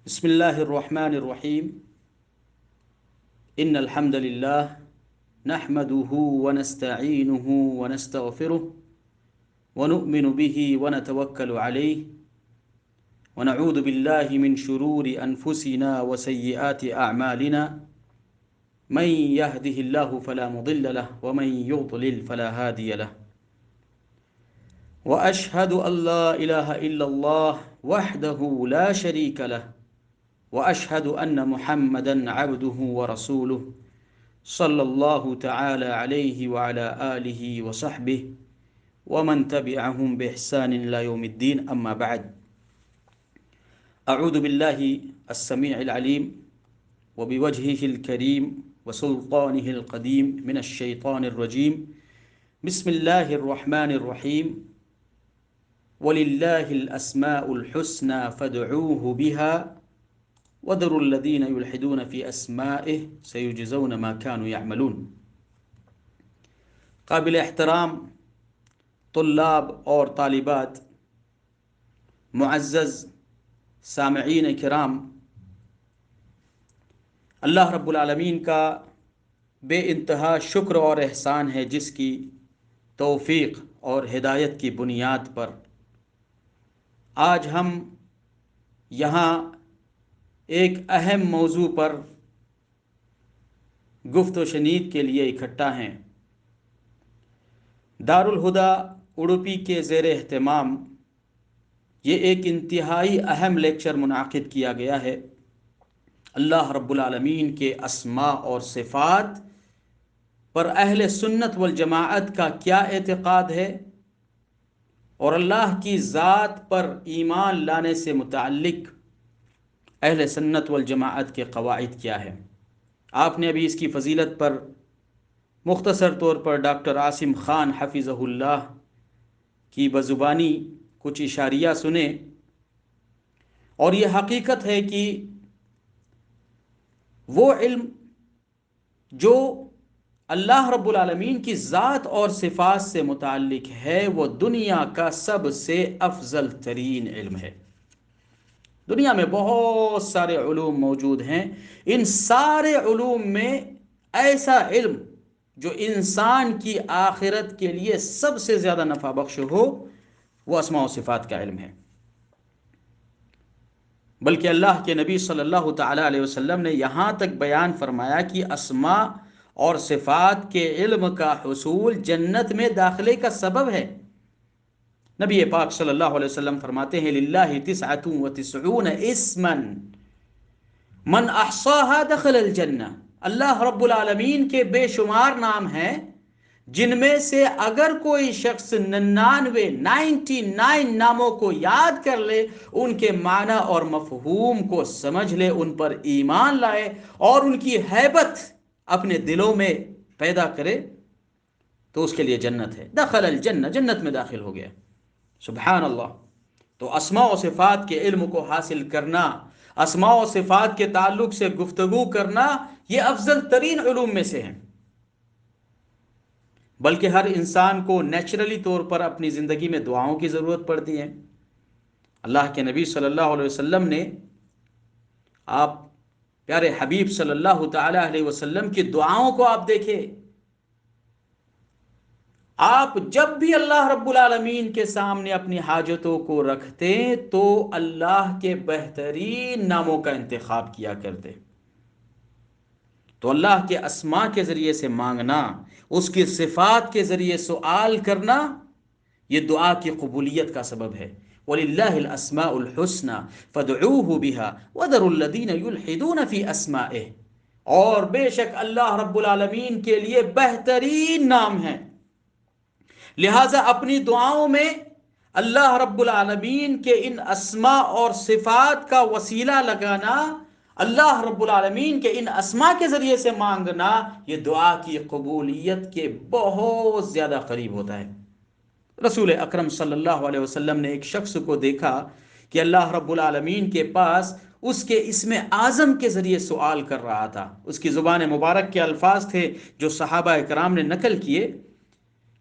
بسم الله الرحمن الرحيم. إن الحمد لله نحمده ونستعينه ونستغفره ونؤمن به ونتوكل عليه ونعوذ بالله من شرور أنفسنا وسيئات أعمالنا. من يهده الله فلا مضل له ومن يضلل فلا هادي له. وأشهد أن لا إله إلا الله وحده لا شريك له وأشهد أن محمدًا عبده ورسوله صلى الله تعالى عليه وعلى آله وصحبه ومن تبعهم بإحسان إلى يوم الدين. أما بعد، أعوذ بالله السميع العليم وبوجهه الكريم وسلطانه القديم من الشيطان الرجيم. بسم الله الرحمن الرحيم. ولله الأسماء الحسنى فادعوه بها وذروا الذين يلحدون في أسمائه سيجزون ما كانوا يعملون. قابل احترام طلاب اور طالبات، معزز سامعین کرام، اللہ رب العالمین کا بے انتہا شکر اور احسان ہے جس کی توفیق اور ہدایت کی بنیاد پر آج ہم یہاں ایک اہم موضوع پر گفت و شنید کے لیے اکٹھا ہیں۔ دارالہدیٰ اڑوپی کے زیر اہتمام یہ ایک انتہائی اہم لیکچر منعقد کیا گیا ہے۔ اللہ رب العالمین کے اسماء اور صفات پر اہل سنت والجماعت کا کیا اعتقاد ہے اور اللہ کی ذات پر ایمان لانے سے متعلق اہل سنت والجماعت کے قواعد کیا ہے۔ آپ نے ابھی اس کی فضیلت پر مختصر طور پر ڈاکٹر عاصم خان حفظہ اللہ کی بزبانی کچھ اشاریہ سنے، اور یہ حقیقت ہے کہ وہ علم جو اللہ رب العالمین کی ذات اور صفات سے متعلق ہے وہ دنیا کا سب سے افضل ترین علم ہے۔ دنیا میں بہت سارے علوم موجود ہیں، ان سارے علوم میں ایسا علم جو انسان کی آخرت کے لیے سب سے زیادہ نفع بخش ہو وہ اسماء و صفات کا علم ہے۔ بلکہ اللہ کے نبی صلی اللہ تعالی علیہ وسلم نے یہاں تک بیان فرمایا کہ اسماء اور صفات کے علم کا حصول جنت میں داخلے کا سبب ہے۔ نبی پاک صلی اللہ علیہ وسلم فرماتے ہیں للہ 99 اسما من احصاها دخل الجنہ۔ اللہ رب العالمین کے بے شمار نام ہیں جن میں سے اگر کوئی شخص 99 ناموں کو یاد کر لے، ان کے معنی اور مفہوم کو سمجھ لے، ان پر ایمان لائے اور ان کی ہیبت اپنے دلوں میں پیدا کرے تو اس کے لیے جنت ہے۔ دخل الجنہ، جنت میں داخل ہو گیا۔ سبحان اللہ۔ تو اسماء و صفات کے علم کو حاصل کرنا، اسماء و صفات کے تعلق سے گفتگو کرنا، یہ افضل ترین علوم میں سے ہیں۔ بلکہ ہر انسان کو نیچرلی طور پر اپنی زندگی میں دعاؤں کی ضرورت پڑتی ہے۔ اللہ کے نبی صلی اللہ علیہ وسلم نے، آپ پیارے حبیب صلی اللہ تعالی علیہ وسلم کی دعاؤں کو آپ دیکھیں، آپ جب بھی اللہ رب العالمین کے سامنے اپنی حاجتوں کو رکھتے تو اللہ کے بہترین ناموں کا انتخاب کیا کرتے۔ تو اللہ کے اسماء کے ذریعے سے مانگنا، اس کی صفات کے ذریعے سوال کرنا، یہ دعا کی قبولیت کا سبب ہے۔ وَلِلَّهِ الْأَسْمَاءُ الْحُسْنَى فَادْعُوهُ بِهَا وَذَرُوا الَّذِينَ يُلْحِدُونَ فِي أَسْمَائِهِ۔ اور بے شک اللہ رب العالمین کے لیے بہترین نام ہیں، لہٰذا اپنی دعاؤں میں اللہ رب العالمین کے ان اسماء اور صفات کا وسیلہ لگانا، اللہ رب العالمین کے ان اسماء کے ذریعے سے مانگنا، یہ دعا کی قبولیت کے بہت زیادہ قریب ہوتا ہے۔ رسول اکرم صلی اللہ علیہ وسلم نے ایک شخص کو دیکھا کہ اللہ رب العالمین کے پاس اس کے اسم اعظم کے ذریعے سوال کر رہا تھا۔ اس کی زبان مبارک کے الفاظ تھے جو صحابہ کرام نے نقل کیے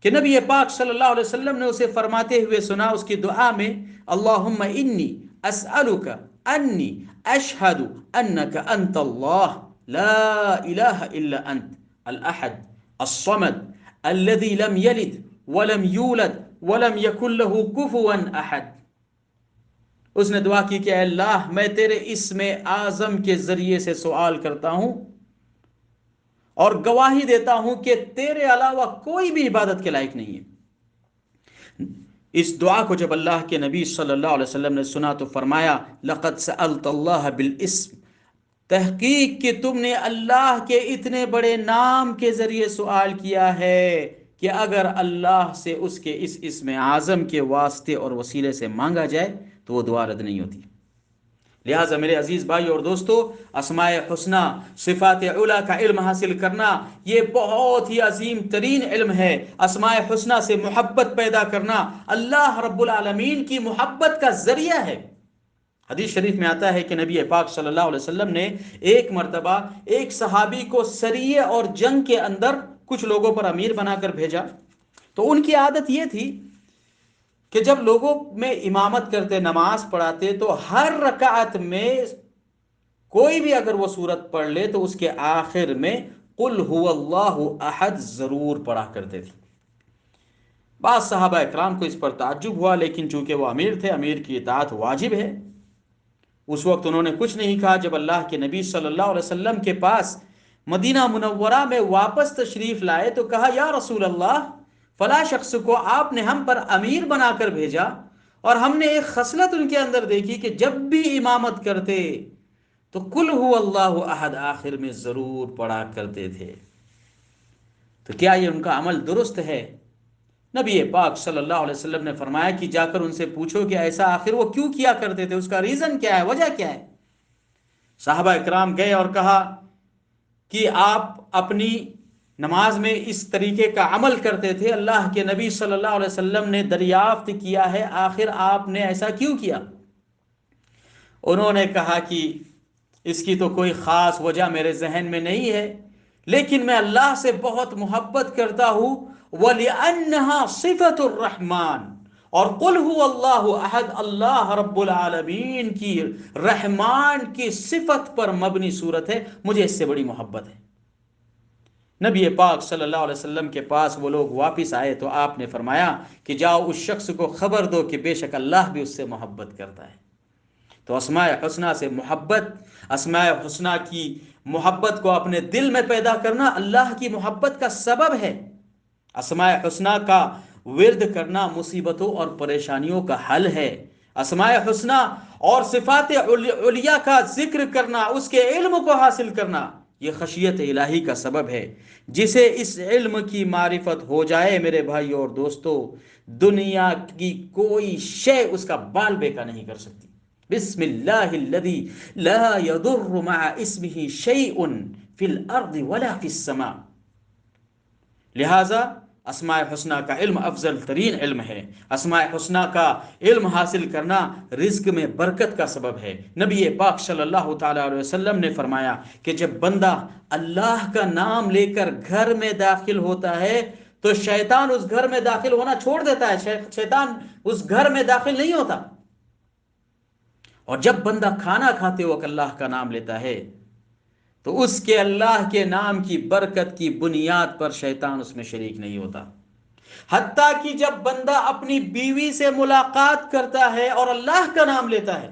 کہ نبی پاک صلی اللہ علیہ وسلم نے اسے فرماتے ہوئے سنا اس کی دعا میں، اللہم انی اسألک انی اشہد انک انت اللہ لا الہ الا انت الاحد الصمد الذي لم يلد ولم يولد ولم يكن له كفوا احد. اس نے دعا کی کہ اے اللہ میں تیرے اسم اعظم کے ذریعے سے سوال کرتا ہوں اور گواہی دیتا ہوں کہ تیرے علاوہ کوئی بھی عبادت کے لائق نہیں ہے. اس دعا کو جب اللہ کے نبی صلی اللہ علیہ وسلم نے سنا تو فرمایا لقد سألت اللہ بالاسم، تحقیق کہ تم نے اللہ کے اتنے بڑے نام کے ذریعے سوال کیا ہے کہ اگر اللہ سے اس کے اس اسم اعظم کے واسطے اور وسیلے سے مانگا جائے تو وہ دعا رد نہیں ہوتی. لہٰذا میرے عزیز بھائی اور دوستو، اسماء حسنہ، صفات علی کا علم حاصل کرنا یہ بہت ہی عظیم ترین علم ہے. اسماء حسنہ سے محبت پیدا کرنا اللہ رب العالمین کی محبت کا ذریعہ ہے. حدیث شریف میں آتا ہے کہ نبی پاک صلی اللہ علیہ وسلم نے ایک مرتبہ ایک صحابی کو سریے اور جنگ کے اندر کچھ لوگوں پر امیر بنا کر بھیجا. تو ان کی عادت یہ تھی کہ جب لوگوں میں امامت کرتے، نماز پڑھاتے، تو ہر رکعت میں کوئی بھی اگر وہ سورت پڑھ لے تو اس کے آخر میں قل هو اللہ احد ضرور پڑھا کرتے تھے. بعض صحابہ اکرام کو اس پر تعجب ہوا، لیکن چونکہ وہ امیر تھے، امیر کی اطاعت واجب ہے، اس وقت انہوں نے کچھ نہیں کہا. جب اللہ کے نبی صلی اللہ علیہ وسلم کے پاس مدینہ منورہ میں واپس تشریف لائے تو کہا یا رسول اللہ، فلاں شخص کو آپ نے ہم پر امیر بنا کر بھیجا اور ہم نے ایک خصلت ان کے اندر دیکھی کہ جب بھی امامت کرتے تو قل هو اللہ احد آخر میں ضرور پڑھا کرتے تھے. تو کیا یہ ان کا عمل درست ہے؟ نبی پاک صلی اللہ علیہ وسلم نے فرمایا کہ جا کر ان سے پوچھو کہ ایسا آخر وہ کیوں کیا کرتے تھے، اس کا ریزن کیا ہے، وجہ کیا ہے. صحابہ اکرام گئے اور کہا کہ آپ اپنی نماز میں اس طریقے کا عمل کرتے تھے، اللہ کے نبی صلی اللہ علیہ وسلم نے دریافت کیا ہے آخر آپ نے ایسا کیوں کیا. انہوں نے کہا کہ اس کی تو کوئی خاص وجہ میرے ذہن میں نہیں ہے، لیکن میں اللہ سے بہت محبت کرتا ہوں، وَلِأَنَّهَا صِفَةُ الرَّحْمَانِ، اور قُلْ هُوَ اللَّهُ أَحَدٌ، اللہ رب العالمین کی رحمان کی صفت پر مبنی صورت ہے، مجھے اس سے بڑی محبت ہے. نبی پاک صلی اللہ علیہ وسلم کے پاس وہ لوگ واپس آئے تو آپ نے فرمایا کہ جاؤ اس شخص کو خبر دو کہ بے شک اللہ بھی اس سے محبت کرتا ہے. تو اسماء حسنہ سے محبت، اسماء حسنہ کی محبت کو اپنے دل میں پیدا کرنا اللہ کی محبت کا سبب ہے. اسماء حسنہ کا ورد کرنا مصیبتوں اور پریشانیوں کا حل ہے. اسماء حسنہ اور صفات علیہ کا ذکر کرنا، اس کے علم کو حاصل کرنا، یہ خشیت الہی کا سبب ہے. جسے اس علم کی معرفت ہو جائے میرے بھائی اور دوستو، دنیا کی کوئی شے اس کا بال بیکا نہیں کر سکتی. بسم اللہ الذی لا یضر مع اسمہ شیء فی الارض ولا فی السماء. لہذا اسماء حسنہ کا علم افضل ترین علم ہے. اسماء حسنہ کا علم حاصل کرنا رزق میں برکت کا سبب ہے. نبی پاک صلی اللہ تعالی علیہ وسلم نے فرمایا کہ جب بندہ اللہ کا نام لے کر گھر میں داخل ہوتا ہے تو شیطان اس گھر میں داخل ہونا چھوڑ دیتا ہے، شیطان اس گھر میں داخل نہیں ہوتا. اور جب بندہ کھانا کھاتے وقت اللہ کا نام لیتا ہے تو اس کے اللہ کے نام کی برکت کی بنیاد پر شیطان اس میں شریک نہیں ہوتا. حتیٰ کہ جب بندہ اپنی بیوی سے ملاقات کرتا ہے اور اللہ کا نام لیتا ہے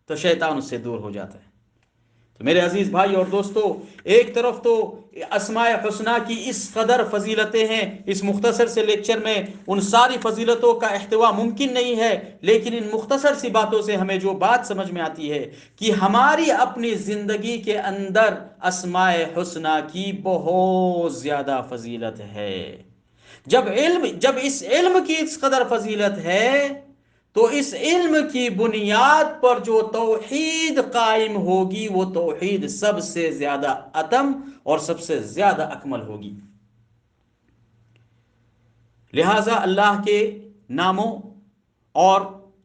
تو شیطان اس سے دور ہو جاتا ہے. تو میرے عزیز بھائی اور دوستو، ایک طرف تو اسماء حسنہ کی اس قدر فضیلتیں ہیں، اس مختصر سے لیکچر میں ان ساری فضیلتوں کا احتوا ممکن نہیں ہے، لیکن ان مختصر سی باتوں سے ہمیں جو بات سمجھ میں آتی ہے کہ ہماری اپنی زندگی کے اندر اسماء حسنہ کی بہت زیادہ فضیلت ہے. جب اس علم کی اس قدر فضیلت ہے تو اس علم کی بنیاد پر جو توحید قائم ہوگی وہ توحید سب سے زیادہ اتم اور سب سے زیادہ اکمل ہوگی. لہٰذا اللہ کے ناموں اور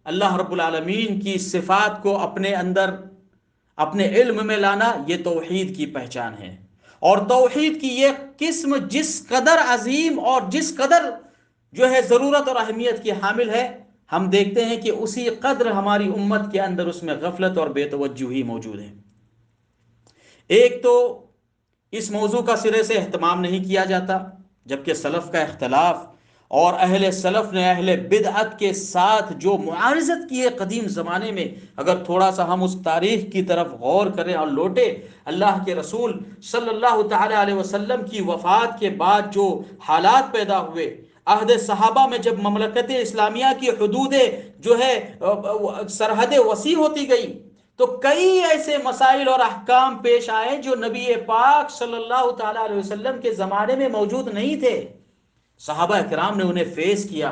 اللہ رب العالمین کی صفات کو اپنے اندر اپنے علم میں لانا یہ توحید کی پہچان ہے. اور توحید کی یہ قسم جس قدر عظیم اور جس قدر جو ہے ضرورت اور اہمیت کی حامل ہے، ہم دیکھتے ہیں کہ اسی قدر ہماری امت کے اندر اس میں غفلت اور بے توجہی موجود ہے۔ ایک تو اس موضوع کا سرے سے اہتمام نہیں کیا جاتا، جبکہ سلف کا اختلاف اور اہل سلف نے اہل بدعت کے ساتھ جو معارضت کی ہے قدیم زمانے میں، اگر تھوڑا سا ہم اس تاریخ کی طرف غور کریں اور لوٹیں، اللہ کے رسول صلی اللہ تعالی علیہ وسلم کی وفات کے بعد جو حالات پیدا ہوئے، عہد صحابہ میں جب مملکت اسلامیہ کی حدودیں جو ہے سرحدیں وسیع ہوتی گئی، تو کئی ایسے مسائل اور احکام پیش آئے جو نبی پاک صلی اللہ تعالی علیہ وسلم کے زمانے میں موجود نہیں تھے۔ صحابہ کرام نے انہیں فیس کیا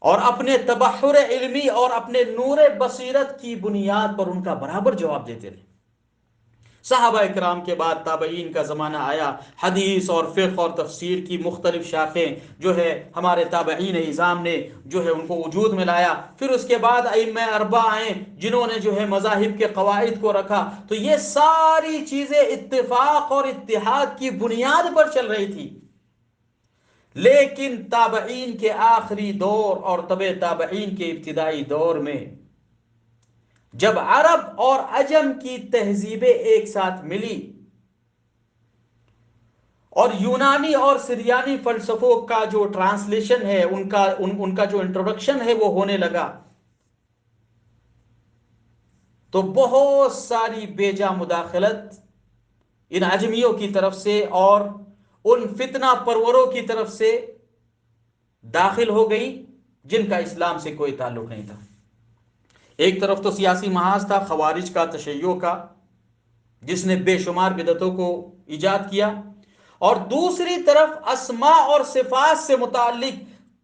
اور اپنے تبحر علمی اور اپنے نور بصیرت کی بنیاد پر ان کا برابر جواب دیتے رہے۔ صحابہ کرام کے بعد تابعین کا زمانہ آیا، حدیث اور فقہ اور تفسیر کی مختلف شاخیں جو ہے ہمارے تابعین اعظام نے جو ہے ان کو وجود میں لایا۔ پھر اس کے بعد ائمہ اربعہ آئے جنہوں نے جو ہے مذاہب کے قواعد کو رکھا۔ تو یہ ساری چیزیں اتفاق اور اتحاد کی بنیاد پر چل رہی تھی، لیکن تابعین کے آخری دور اور تبع تابعین کے ابتدائی دور میں جب عرب اور عجم کی تہذیبیں ایک ساتھ ملی اور یونانی اور سریانی فلسفوں کا جو ٹرانسلیشن ہے، ان کا جو انٹروڈکشن ہے وہ ہونے لگا، تو بہت ساری بیجا مداخلت ان عجمیوں کی طرف سے اور ان فتنہ پروروں کی طرف سے داخل ہو گئی جن کا اسلام سے کوئی تعلق نہیں تھا۔ ایک طرف تو سیاسی محاذ تھا خوارج کا، تشیع کا، جس نے بے شمار بدعتوں کو ایجاد کیا، اور دوسری طرف اسماء اور صفات سے متعلق،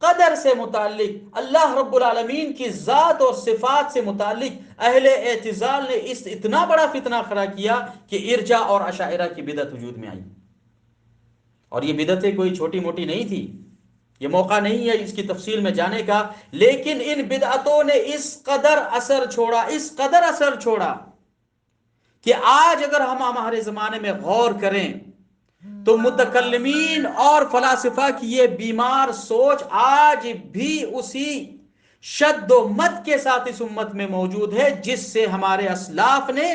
قدر سے متعلق، اللہ رب العالمین کی ذات اور صفات سے متعلق اہل اعتزال نے اس اتنا بڑا فتنہ کھڑا کیا کہ ارجا اور اشاعرہ کی بدعت وجود میں آئی۔ اور یہ بدعتیں کوئی چھوٹی موٹی نہیں تھی، یہ موقع نہیں ہے اس کی تفصیل میں جانے کا، لیکن ان بدعتوں نے اس قدر اثر چھوڑا کہ آج اگر ہم ہمارے زمانے میں غور کریں تو متکلمین اور فلاسفہ کی یہ بیمار سوچ آج بھی اسی شد و مت کے ساتھ اس امت میں موجود ہے جس سے ہمارے اسلاف نے،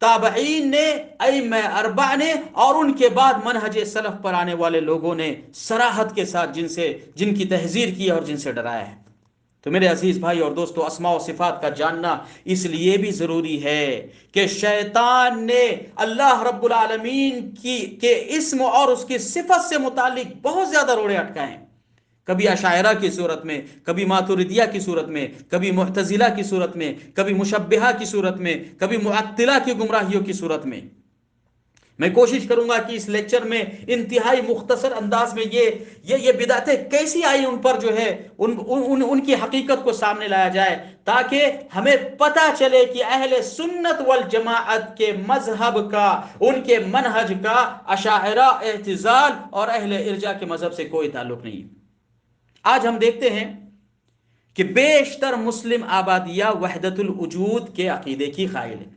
تابعین نے، ائمہ اربعہ نے اور ان کے بعد منہج سلف پر آنے والے لوگوں نے صراحت کے ساتھ جن کی تحذیر کی اور جن سے ڈرایا ہے۔ تو میرے عزیز بھائی اور دوستو، اسماء و صفات کا جاننا اس لیے بھی ضروری ہے کہ شیطان نے اللہ رب العالمین کے اسم اور اس کی صفت سے متعلق بہت زیادہ روڑے اٹکائے ہیں، کبھی اشاعرہ کی صورت میں، کبھی ماتوریدیہ کی صورت میں، کبھی معتزلہ کی صورت میں، کبھی مشبہہ کی صورت میں، کبھی معطلہ کی گمراہیوں کی صورت میں۔ میں کوشش کروں گا کہ اس لیکچر میں انتہائی مختصر انداز میں یہ بدعتیں کیسی آئی ان پر جو ہے ان کی حقیقت کو سامنے لایا جائے، تاکہ ہمیں پتہ چلے کہ اہل سنت والجماعت کے مذہب کا، ان کے منہج کا اشاعرہ، اعتزال اور اہل ارجاء کے مذہب سے کوئی تعلق نہیں۔ آج ہم دیکھتے ہیں کہ بیشتر مسلم آبادیہ وحدت الوجود کے عقیدے کی قائل ہیں،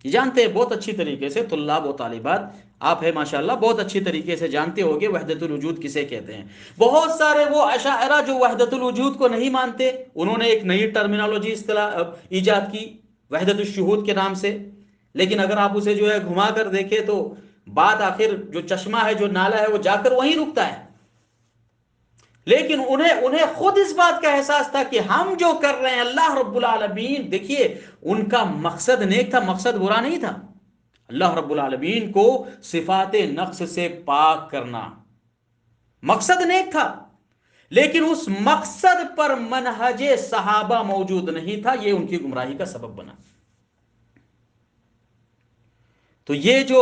جانتے ہیں بہت اچھی طریقے سے، طلاب و طالبات آپ ہیں ماشاءاللہ، بہت اچھی طریقے سے جانتے ہوگے وحدت الوجود کسے کہتے ہیں۔ بہت سارے وہ اشاعرہ جو وحدت الوجود کو نہیں مانتے، انہوں نے ایک نئی ٹرمینالوجی ایجاد کی وحدت الشہود کے نام سے، لیکن اگر آپ اسے جو ہے گھما کر دیکھیں تو بات آخر جو چشمہ ہے، جو نالا ہے، وہ جا کر وہیں رکتا ہے۔ لیکن انہیں خود اس بات کا احساس تھا کہ ہم جو کر رہے ہیں اللہ رب العالمین، دیکھیے ان کا مقصد نیک تھا، مقصد برا نہیں تھا، اللہ رب العالمین کو صفات نقص سے پاک کرنا مقصد نیک تھا، لیکن اس مقصد پر منہج صحابہ موجود نہیں تھا، یہ ان کی گمراہی کا سبب بنا۔ تو یہ جو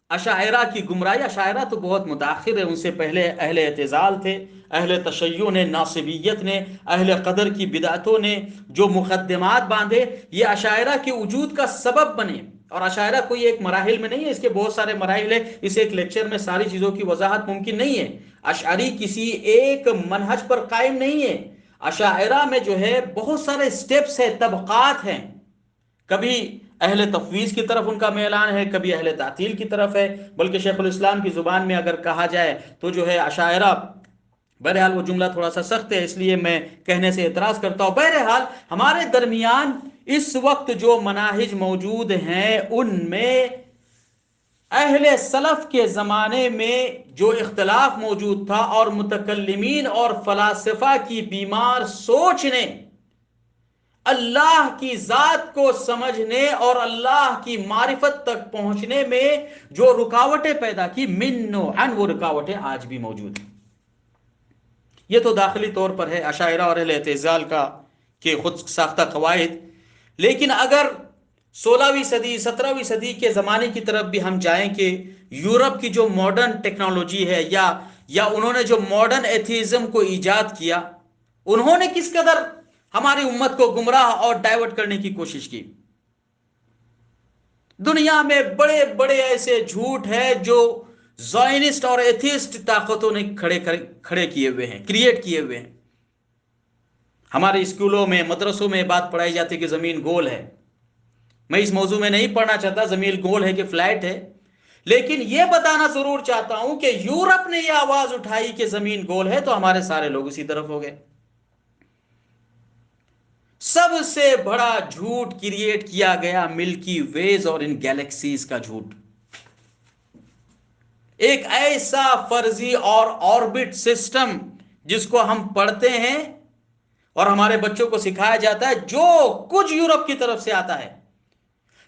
اشاعرہ کی گمراہی، اشاعرہ تو بہت متاخر ہے، ان سے پہلے اہل اعتزال تھے، اہل تشیع نے، ناصبیت نے، اہل قدر کی بدعتوں نے جو مقدمات باندھے، یہ اشاعرہ کے وجود کا سبب بنے۔ اور اشاعرہ کوئی ایک مراحل میں نہیں ہے، اس کے بہت سارے مراحل ہیں، اس ایک لیکچر میں ساری چیزوں کی وضاحت ممکن نہیں ہے۔ اشعری کسی ایک منہج پر قائم نہیں ہے، اشاعرہ میں جو ہے بہت سارے سٹیپس ہیں، طبقات ہیں، کبھی اہل تفویض کی طرف ان کا میلان ہے، کبھی اہل تعطیل کی طرف ہے، بلکہ شیخ الاسلام کی زبان میں اگر کہا جائے تو جو ہے اشاعرہ بہرحال وہ جملہ تھوڑا سا سخت ہے، اس لیے میں کہنے سے اعتراض کرتا ہوں۔ بہرحال ہمارے درمیان اس وقت جو مناہج موجود ہیں ان میں اہل سلف کے زمانے میں جو اختلاف موجود تھا اور متکلمین اور فلاسفہ کی بیمار سوچ نے اللہ کی ذات کو سمجھنے اور اللہ کی معرفت تک پہنچنے میں جو رکاوٹیں پیدا کی، من نوعاً وہ رکاوٹیں آج بھی موجود ہیں۔ یہ تو داخلی طور پر ہے اشاعرہ اور اہل اعتزال کا کہ خود ساختہ قواعد، لیکن اگر 16ویں صدی 17ویں صدی کے زمانے کی طرف بھی ہم جائیں کہ یورپ کی جو ماڈرن ٹیکنالوجی ہے یا انہوں نے جو ماڈرن ایتھیزم کو ایجاد کیا، انہوں نے کس قدر ہماری امت کو گمراہ اور ڈائیورٹ کرنے کی کوشش کی۔ دنیا میں بڑے بڑے ایسے جھوٹ ہیں جو زائنسٹ اور ایتھیسٹ طاقتوں نے کھڑے کیے ہوئے ہیں، کریٹ کیے ہوئے ہیں۔ ہمارے اسکولوں میں مدرسوں میں بات پڑھائی جاتی ہے کہ زمین گول ہے۔ میں اس موضوع میں نہیں پڑھنا چاہتا زمین گول ہے کہ فلیٹ ہے، لیکن یہ بتانا ضرور چاہتا ہوں کہ یورپ نے یہ آواز اٹھائی کہ زمین گول ہے تو ہمارے سارے لوگ اسی طرف ہو گئے۔ سب سے بڑا جھوٹ کریٹ کیا گیا ملکی ویز اور ان گیلیکسیز کا جھوٹ۔ ایک ایسا فرضی اور آربٹ سسٹم جس کو ہم پڑھتے ہیں اور ہمارے بچوں کو سکھایا جاتا ہے، جو کچھ یورپ کی طرف سے آتا ہے،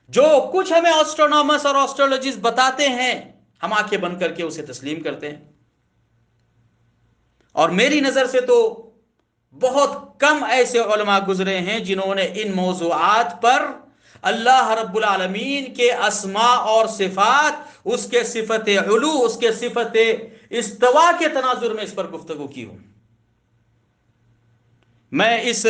جو کچھ ہمیں ایسٹرونامرز اور ایسٹرولوجسٹ بتاتے ہیں، ہم آنکھیں بند کر کے اسے تسلیم کرتے ہیں۔ اور میری نظر سے تو بہت کم ایسے علماء گزرے ہیں جنہوں نے ان موضوعات پر اللہ رب العالمین کے اسماء اور صفات، اس کے صفت علو، اس کے صفت استوا کے تناظر میں اس پر گفتگو کی ہوں۔ میں اس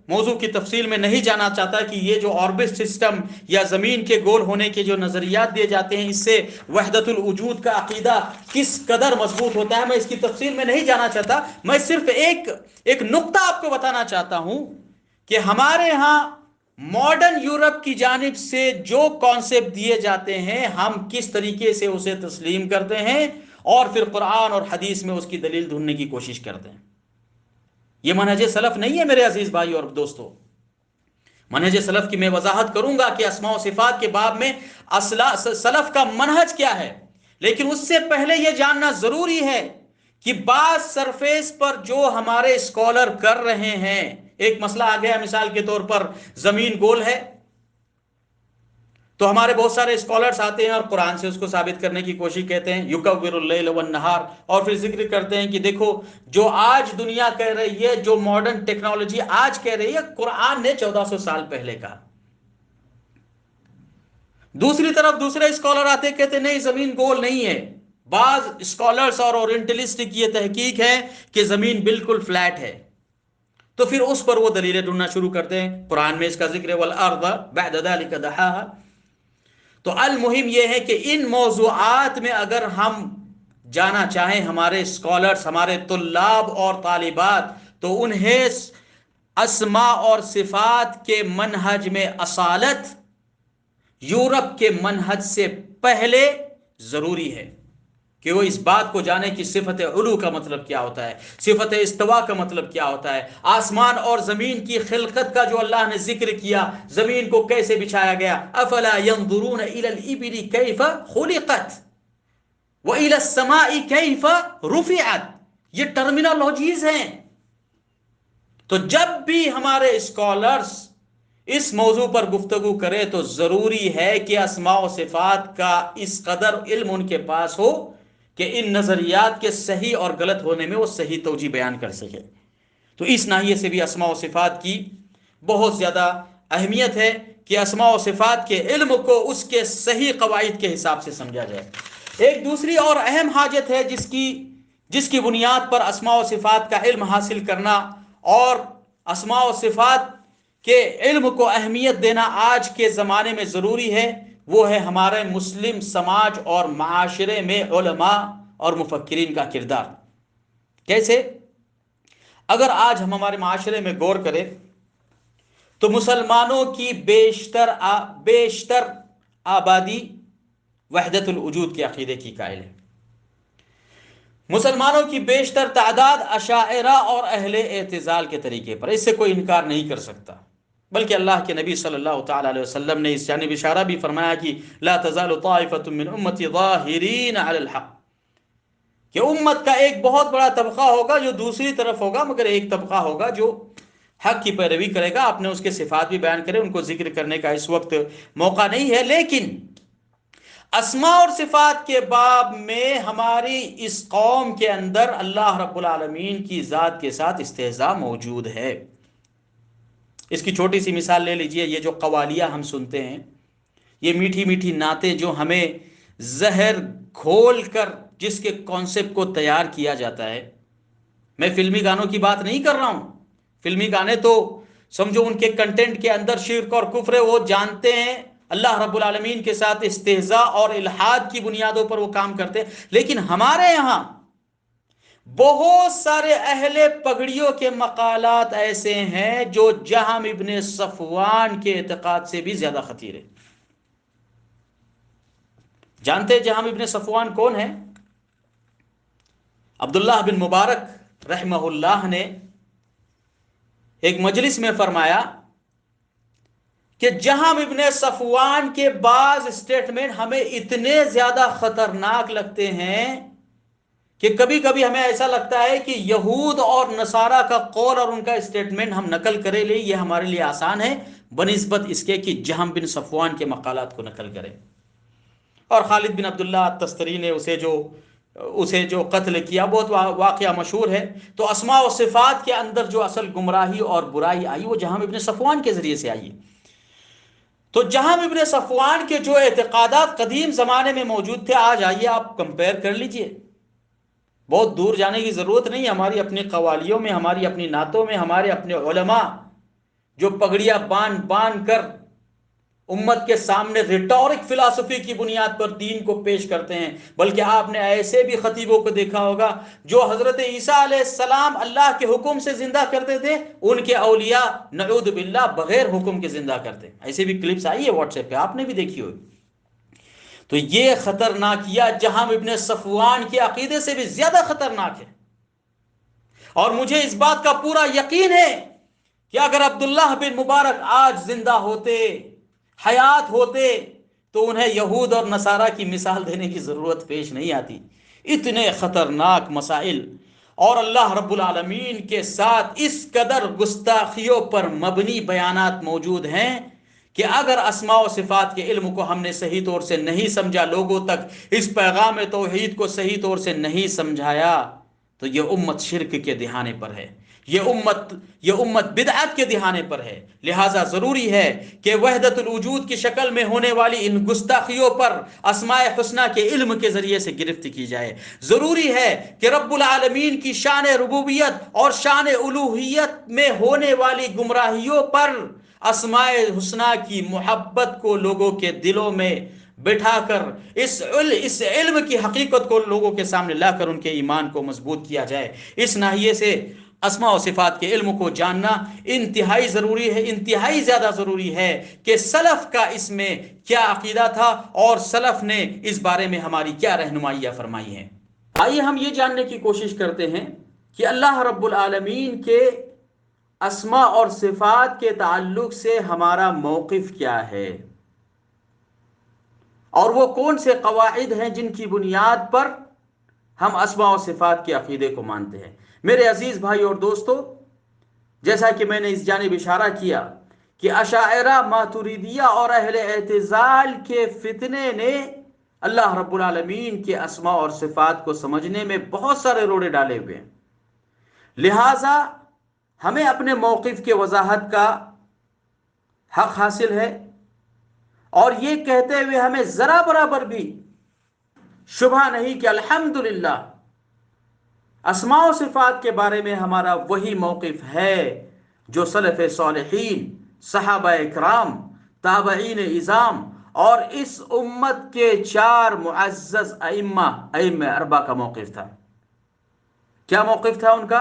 موضوع کی تفصیل میں نہیں جانا چاہتا کہ یہ جو آربٹ سسٹم یا زمین کے گول ہونے کے جو نظریات دیے جاتے ہیں، اس سے وحدت الوجود کا عقیدہ کس قدر مضبوط ہوتا ہے، میں اس کی تفصیل میں نہیں جانا چاہتا۔ میں صرف ایک نقطہ آپ کو بتانا چاہتا ہوں کہ ہمارے ہاں ماڈرن یورپ کی جانب سے جو کانسیپٹ دیے جاتے ہیں، ہم کس طریقے سے اسے تسلیم کرتے ہیں اور پھر قرآن اور حدیث میں اس کی دلیل ڈھونڈنے کی کوشش کرتے ہیں۔ یہ منہج سلف نہیں ہے میرے عزیز بھائی اور دوستو۔ منہج سلف کی میں وضاحت کروں گا کہ اسماء و صفات کے باب میں سلف کا منہج کیا ہے، لیکن اس سے پہلے یہ جاننا ضروری ہے کہ بعض سرفیس پر جو ہمارے اسکالر کر رہے ہیں، ایک مسئلہ آ گیا مثال کے طور پر زمین گول ہے، تو ہمارے بہت سارے اسکالرز آتے ہیں اور قرآن سے اس کو ثابت کرنے کی کوشش کہتے ہیں، یکور اللیل والنہار، اور پھر ذکر کرتے ہیں کہ دیکھو جو آج دنیا کہہ رہی ہے، جو ماڈرن ٹیکنالوجی آج کہہ رہی ہے، قرآن نے 1400 سال پہلے کہا۔ دوسری طرف دوسرے اسکالر آتے کہتے نہیں زمین گول نہیں ہے۔ بعض اسکالرز اور اورینٹلسٹ کی یہ تحقیق ہے کہ زمین بالکل فلیٹ ہے، تو پھر اس پر وہ دلیلیں ڈھونڈنا شروع کرتے ہیں، قرآن میں اس کا ذکر ہے والارض بعد ذلك دحاها۔ تو المہم یہ ہے کہ ان موضوعات میں اگر ہم جانا چاہیں، ہمارے اسکالرز، ہمارے طلاب اور طالبات، تو انہیں اسماء اور صفات کے منہج میں اصالت یورپ کے منہج سے پہلے ضروری ہے کہ وہ اس بات کو جانے کہ صفت علو کا مطلب کیا ہوتا ہے، صفت استوا کا مطلب کیا ہوتا ہے، آسمان اور زمین کی خلقت کا جو اللہ نے ذکر کیا، زمین کو کیسے بچھایا گیا، افلا ينظرون الى الابل كيف خلقت والى السماء كيف رفعت، یہ ٹرمینالوجیز ہیں۔ تو جب بھی ہمارے اسکالرز اس موضوع پر گفتگو کرے تو ضروری ہے کہ اسماء و صفات کا اس قدر علم ان کے پاس ہو کہ ان نظریات کے صحیح اور غلط ہونے میں وہ صحیح توجیہ بیان کر سکے۔ تو اس ناحیے سے بھی اسماء و صفات کی بہت زیادہ اہمیت ہے کہ اسماء و صفات کے علم کو اس کے صحیح قواعد کے حساب سے سمجھا جائے۔ ایک دوسری اور اہم حاجت ہے جس کی بنیاد پر اسماء و صفات کا علم حاصل کرنا اور اسماء و صفات کے علم کو اہمیت دینا آج کے زمانے میں ضروری ہے، وہ ہے ہمارے مسلم سماج اور معاشرے میں علماء اور مفکرین کا کردار۔ کیسے؟ اگر آج ہم ہمارے معاشرے میں غور کریں تو مسلمانوں کی بیشتر آبادی وحدت الوجود کے عقیدے کی قائل ہے۔ مسلمانوں کی بیشتر تعداد اشاعرہ اور اہل اعتزال کے طریقے پر، اس سے کوئی انکار نہیں کر سکتا، بلکہ اللہ کے نبی صلی اللہ تعالی علیہ وسلم نے اس جانب اشارہ بھی فرمایا کہ لا تزال طائفۃ من امتی ظاہرین علی الحق، کہ امت کا ایک بہت بڑا طبقہ ہوگا جو دوسری طرف ہوگا، مگر ایک طبقہ ہوگا جو حق کی پیروی کرے گا۔ آپ نے اس کے صفات بھی بیان کرے، ان کو ذکر کرنے کا اس وقت موقع نہیں ہے، لیکن اسماء اور صفات کے باب میں ہماری اس قوم کے اندر اللہ رب العالمین کی ذات کے ساتھ استہزاء موجود ہے۔ اس کی چھوٹی سی مثال لے لیجئے، یہ جو قوالیاں ہم سنتے ہیں، یہ میٹھی میٹھی نعتیں جو ہمیں زہر گھول کر جس کے کانسیپٹ کو تیار کیا جاتا ہے، میں فلمی گانوں کی بات نہیں کر رہا ہوں، فلمی گانے تو سمجھو ان کے کنٹینٹ کے اندر شرک اور کفر ہے، وہ جانتے ہیں اللہ رب العالمین کے ساتھ استہزاء اور الحاد کی بنیادوں پر وہ کام کرتے ہیں، لیکن ہمارے یہاں بہت سارے اہل پگڑیوں کے مقالات ایسے ہیں جو جہم ابن صفوان کے اعتقاد سے بھی زیادہ خطیر ہے۔ جانتے جہم ابن صفوان کون ہے؟ عبداللہ بن مبارک رحمہ اللہ نے ایک مجلس میں فرمایا کہ جہم ابن صفوان کے بعض اسٹیٹمنٹ ہمیں اتنے زیادہ خطرناک لگتے ہیں کہ کبھی کبھی ہمیں ایسا لگتا ہے کہ یہود اور نصارہ کا قول اور ان کا اسٹیٹمنٹ ہم نقل کرے لیں، یہ ہمارے لیے آسان ہے بنسبت اس کے کہ جہم بن صفوان کے مقالات کو نقل کریں۔ اور خالد بن عبداللہ تستری نے اسے جو قتل کیا، بہت واقعہ مشہور ہے۔ تو اسماء و صفات کے اندر جو اصل گمراہی اور برائی آئی وہ جہم ابن صفوان کے ذریعے سے آئی۔ تو جہم ابن صفوان کے جو اعتقادات قدیم زمانے میں موجود تھے، آج آئیے آپ کمپیئر کر لیجئے، بہت دور جانے کی ضرورت نہیں، ہماری اپنی قوالیوں میں، ہماری اپنی نعتوں میں، ہمارے اپنے علماء جو پگڑیاں باندھ کر امت کے سامنے ریٹورک فلسفی کی بنیاد پر دین کو پیش کرتے ہیں، بلکہ آپ نے ایسے بھی خطیبوں کو دیکھا ہوگا جو حضرت عیسیٰ علیہ السلام اللہ کے حکم سے زندہ کرتے تھے، ان کے اولیاء نعوذ باللہ بغیر حکم کے زندہ کرتے ہیں۔ ایسے بھی کلپس آئی ہے واٹس ایپ پہ، آپ نے بھی دیکھی ہوگی۔ تو یہ خطرناکیہ جہم ابن صفوان کے عقیدے سے بھی زیادہ خطرناک ہے، اور مجھے اس بات کا پورا یقین ہے کہ اگر عبداللہ بن مبارک آج زندہ ہوتے، حیات ہوتے، تو انہیں یہود اور نصارہ کی مثال دینے کی ضرورت پیش نہیں آتی۔ اتنے خطرناک مسائل اور اللہ رب العالمین کے ساتھ اس قدر گستاخیوں پر مبنی بیانات موجود ہیں کہ اگر اسماء و صفات کے علم کو ہم نے صحیح طور سے نہیں سمجھا، لوگوں تک اس پیغام توحید کو صحیح طور سے نہیں سمجھایا، تو یہ امت شرک کے دہانے پر ہے، یہ امت بدعت کے دہانے پر ہے۔ لہٰذا ضروری ہے کہ وحدت الوجود کی شکل میں ہونے والی ان گستاخیوں پر اسماء حسنہ کے علم کے ذریعے سے گرفت کی جائے۔ ضروری ہے کہ رب العالمین کی شان ربوبیت اور شان الوہیت میں ہونے والی گمراہیوں پر اسماء حسنہ کی محبت کو لوگوں کے دلوں میں بٹھا کر اس علم کی حقیقت کو لوگوں کے سامنے لا کر ان کے ایمان کو مضبوط کیا جائے۔ اس ناحیے سے اسماء و صفات کے علم کو جاننا انتہائی ضروری ہے، انتہائی زیادہ ضروری ہے کہ سلف کا اس میں کیا عقیدہ تھا اور سلف نے اس بارے میں ہماری کیا رہنمائیاں فرمائی ہیں۔ آئیے ہم یہ جاننے کی کوشش کرتے ہیں کہ اللہ رب العالمین کے اسماء اور صفات کے تعلق سے ہمارا موقف کیا ہے، اور وہ کون سے قواعد ہیں جن کی بنیاد پر ہم اسماء و صفات کے عقیدے کو مانتے ہیں۔ میرے عزیز بھائی اور دوستو، جیسا کہ میں نے اس جانب اشارہ کیا کہ اشاعرہ، ماتریدیہ اور اہل اعتزال کے فتنے نے اللہ رب العالمین کے اسماء اور صفات کو سمجھنے میں بہت سارے روڑے ڈالے ہوئے ہیں۔ لہٰذا ہمیں اپنے موقف کے وضاحت کا حق حاصل ہے، اور یہ کہتے ہوئے ہمیں ذرا برابر بھی شبہ نہیں کہ الحمدللہ اسماء و صفات کے بارے میں ہمارا وہی موقف ہے جو سلف صالحین، صحابہ اکرام، تابعین اعظام اور اس امت کے 4 معزز ائمہ اربعہ کا موقف تھا۔ کیا موقف تھا ان کا؟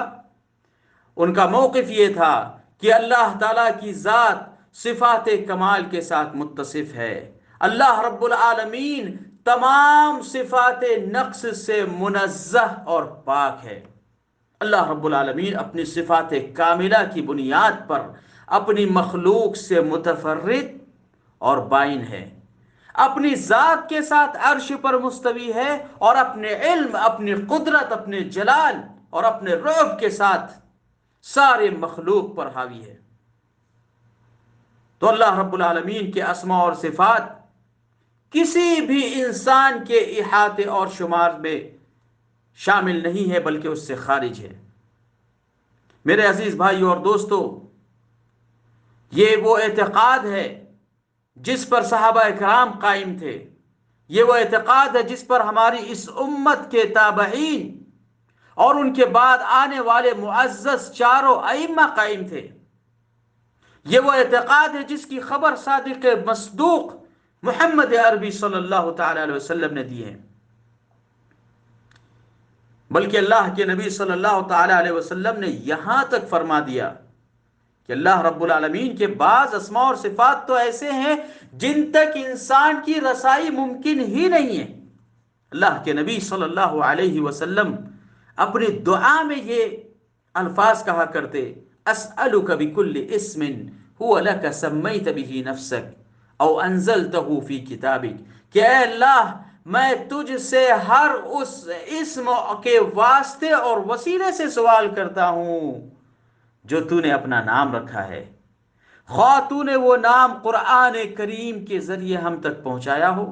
ان کا موقف یہ تھا کہ اللہ تعالیٰ کی ذات صفات کمال کے ساتھ متصف ہے، اللہ رب العالمین تمام صفات نقص سے منزہ اور پاک ہے۔ اللہ رب العالمین اپنی صفات کاملہ کی بنیاد پر اپنی مخلوق سے متفرد اور بائن ہے، اپنی ذات کے ساتھ عرش پر مستوی ہے، اور اپنے علم، اپنی قدرت، اپنے جلال اور اپنے رعب کے ساتھ سارے مخلوق پر حاوی ہے۔ تو اللہ رب العالمین کے اسماء اور صفات کسی بھی انسان کے احاطے اور شمار میں شامل نہیں ہے، بلکہ اس سے خارج ہے۔ میرے عزیز بھائیوں اور دوستو، یہ وہ اعتقاد ہے جس پر صحابہ کرام قائم تھے، یہ وہ اعتقاد ہے جس پر ہماری اس امت کے تابعین اور ان کے بعد آنے والے معزز چاروں ائمہ قائم تھے۔ یہ وہ اعتقاد ہے جس کی خبر صادق مصدوق محمد عربی صلی اللہ تعالی علیہ وسلم نے دی ہے، بلکہ اللہ کے نبی صلی اللہ تعالی علیہ وسلم نے یہاں تک فرما دیا کہ اللہ رب العالمین کے بعض اسماء اور صفات تو ایسے ہیں جن تک انسان کی رسائی ممکن ہی نہیں ہے۔ اللہ کے نبی صلی اللہ علیہ وسلم اپنی دعا میں یہ الفاظ کہا کرتے: اسألک بکل اسم هو لک سمیت به نفسک او انزلته فی کتابک، کہ اے اللہ میں تجھ سے ہر اس اسم کے واسطے اور وسیلے سے سوال کرتا ہوں جو تو نے اپنا نام رکھا ہے، خواہ تو نے وہ نام قرآن کریم کے ذریعے ہم تک پہنچایا ہو،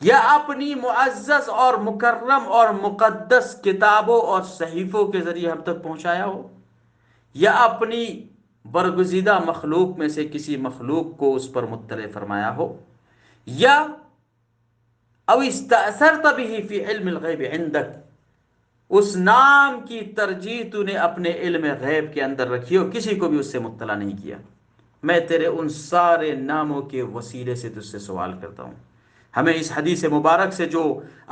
یا اپنی معزز اور مکرم اور مقدس کتابوں اور صحیفوں کے ذریعے ہم تک پہنچایا ہو، یا اپنی برگزیدہ مخلوق میں سے کسی مخلوق کو اس پر مطلع فرمایا ہو، یا او استأثرت به فی علم الغیب عندک، اس نام کی ترجیح تو نے اپنے علم غیب کے اندر رکھی ہو، کسی کو بھی اس سے مطلع نہیں کیا، میں تیرے ان سارے ناموں کے وسیلے سے تجھ سے سوال کرتا ہوں۔ ہمیں اس حدیث مبارک سے جو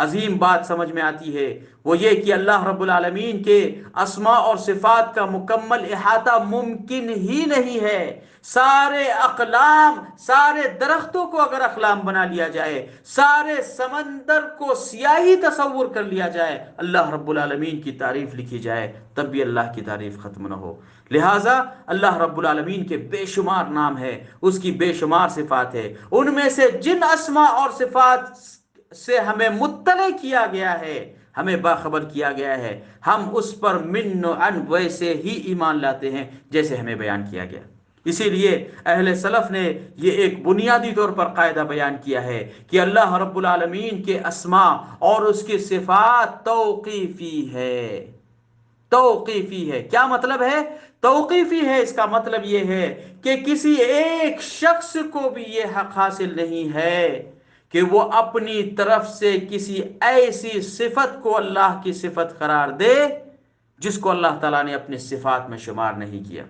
عظیم بات سمجھ میں آتی ہے وہ یہ کہ اللہ رب العالمین کے اسماء اور صفات کا مکمل احاطہ ممکن ہی نہیں ہے۔ سارے اقلام، سارے درختوں کو اگر اقلام بنا لیا جائے، سارے سمندر کو سیاہی تصور کر لیا جائے، اللہ رب العالمین کی تعریف لکھی جائے، تب بھی اللہ کی تعریف ختم نہ ہو۔ لہٰذا اللہ رب العالمین کے بے شمار نام ہے، اس کی بے شمار صفات ہے، ان میں سے جن اسماء اور صفات سے ہمیں مطلع کیا گیا ہے، ہمیں باخبر کیا گیا ہے، ہم اس پر من و عن ویسے ہی ایمان لاتے ہیں جیسے ہمیں بیان کیا گیا۔ اسی لیے اہل سلف نے یہ ایک بنیادی طور پر قاعدہ بیان کیا ہے کہ اللہ رب العالمین کے اسماء اور اس کی صفات توقیفی ہے۔ توقیفی ہے، کیا مطلب ہے؟ توقیفی ہے، اس کا مطلب یہ ہے کہ کسی ایک شخص کو بھی یہ حق حاصل نہیں ہے کہ وہ اپنی طرف سے کسی ایسی صفت کو اللہ کی صفت قرار دے جس کو اللہ تعالیٰ نے اپنی صفات میں شمار نہیں کیا۔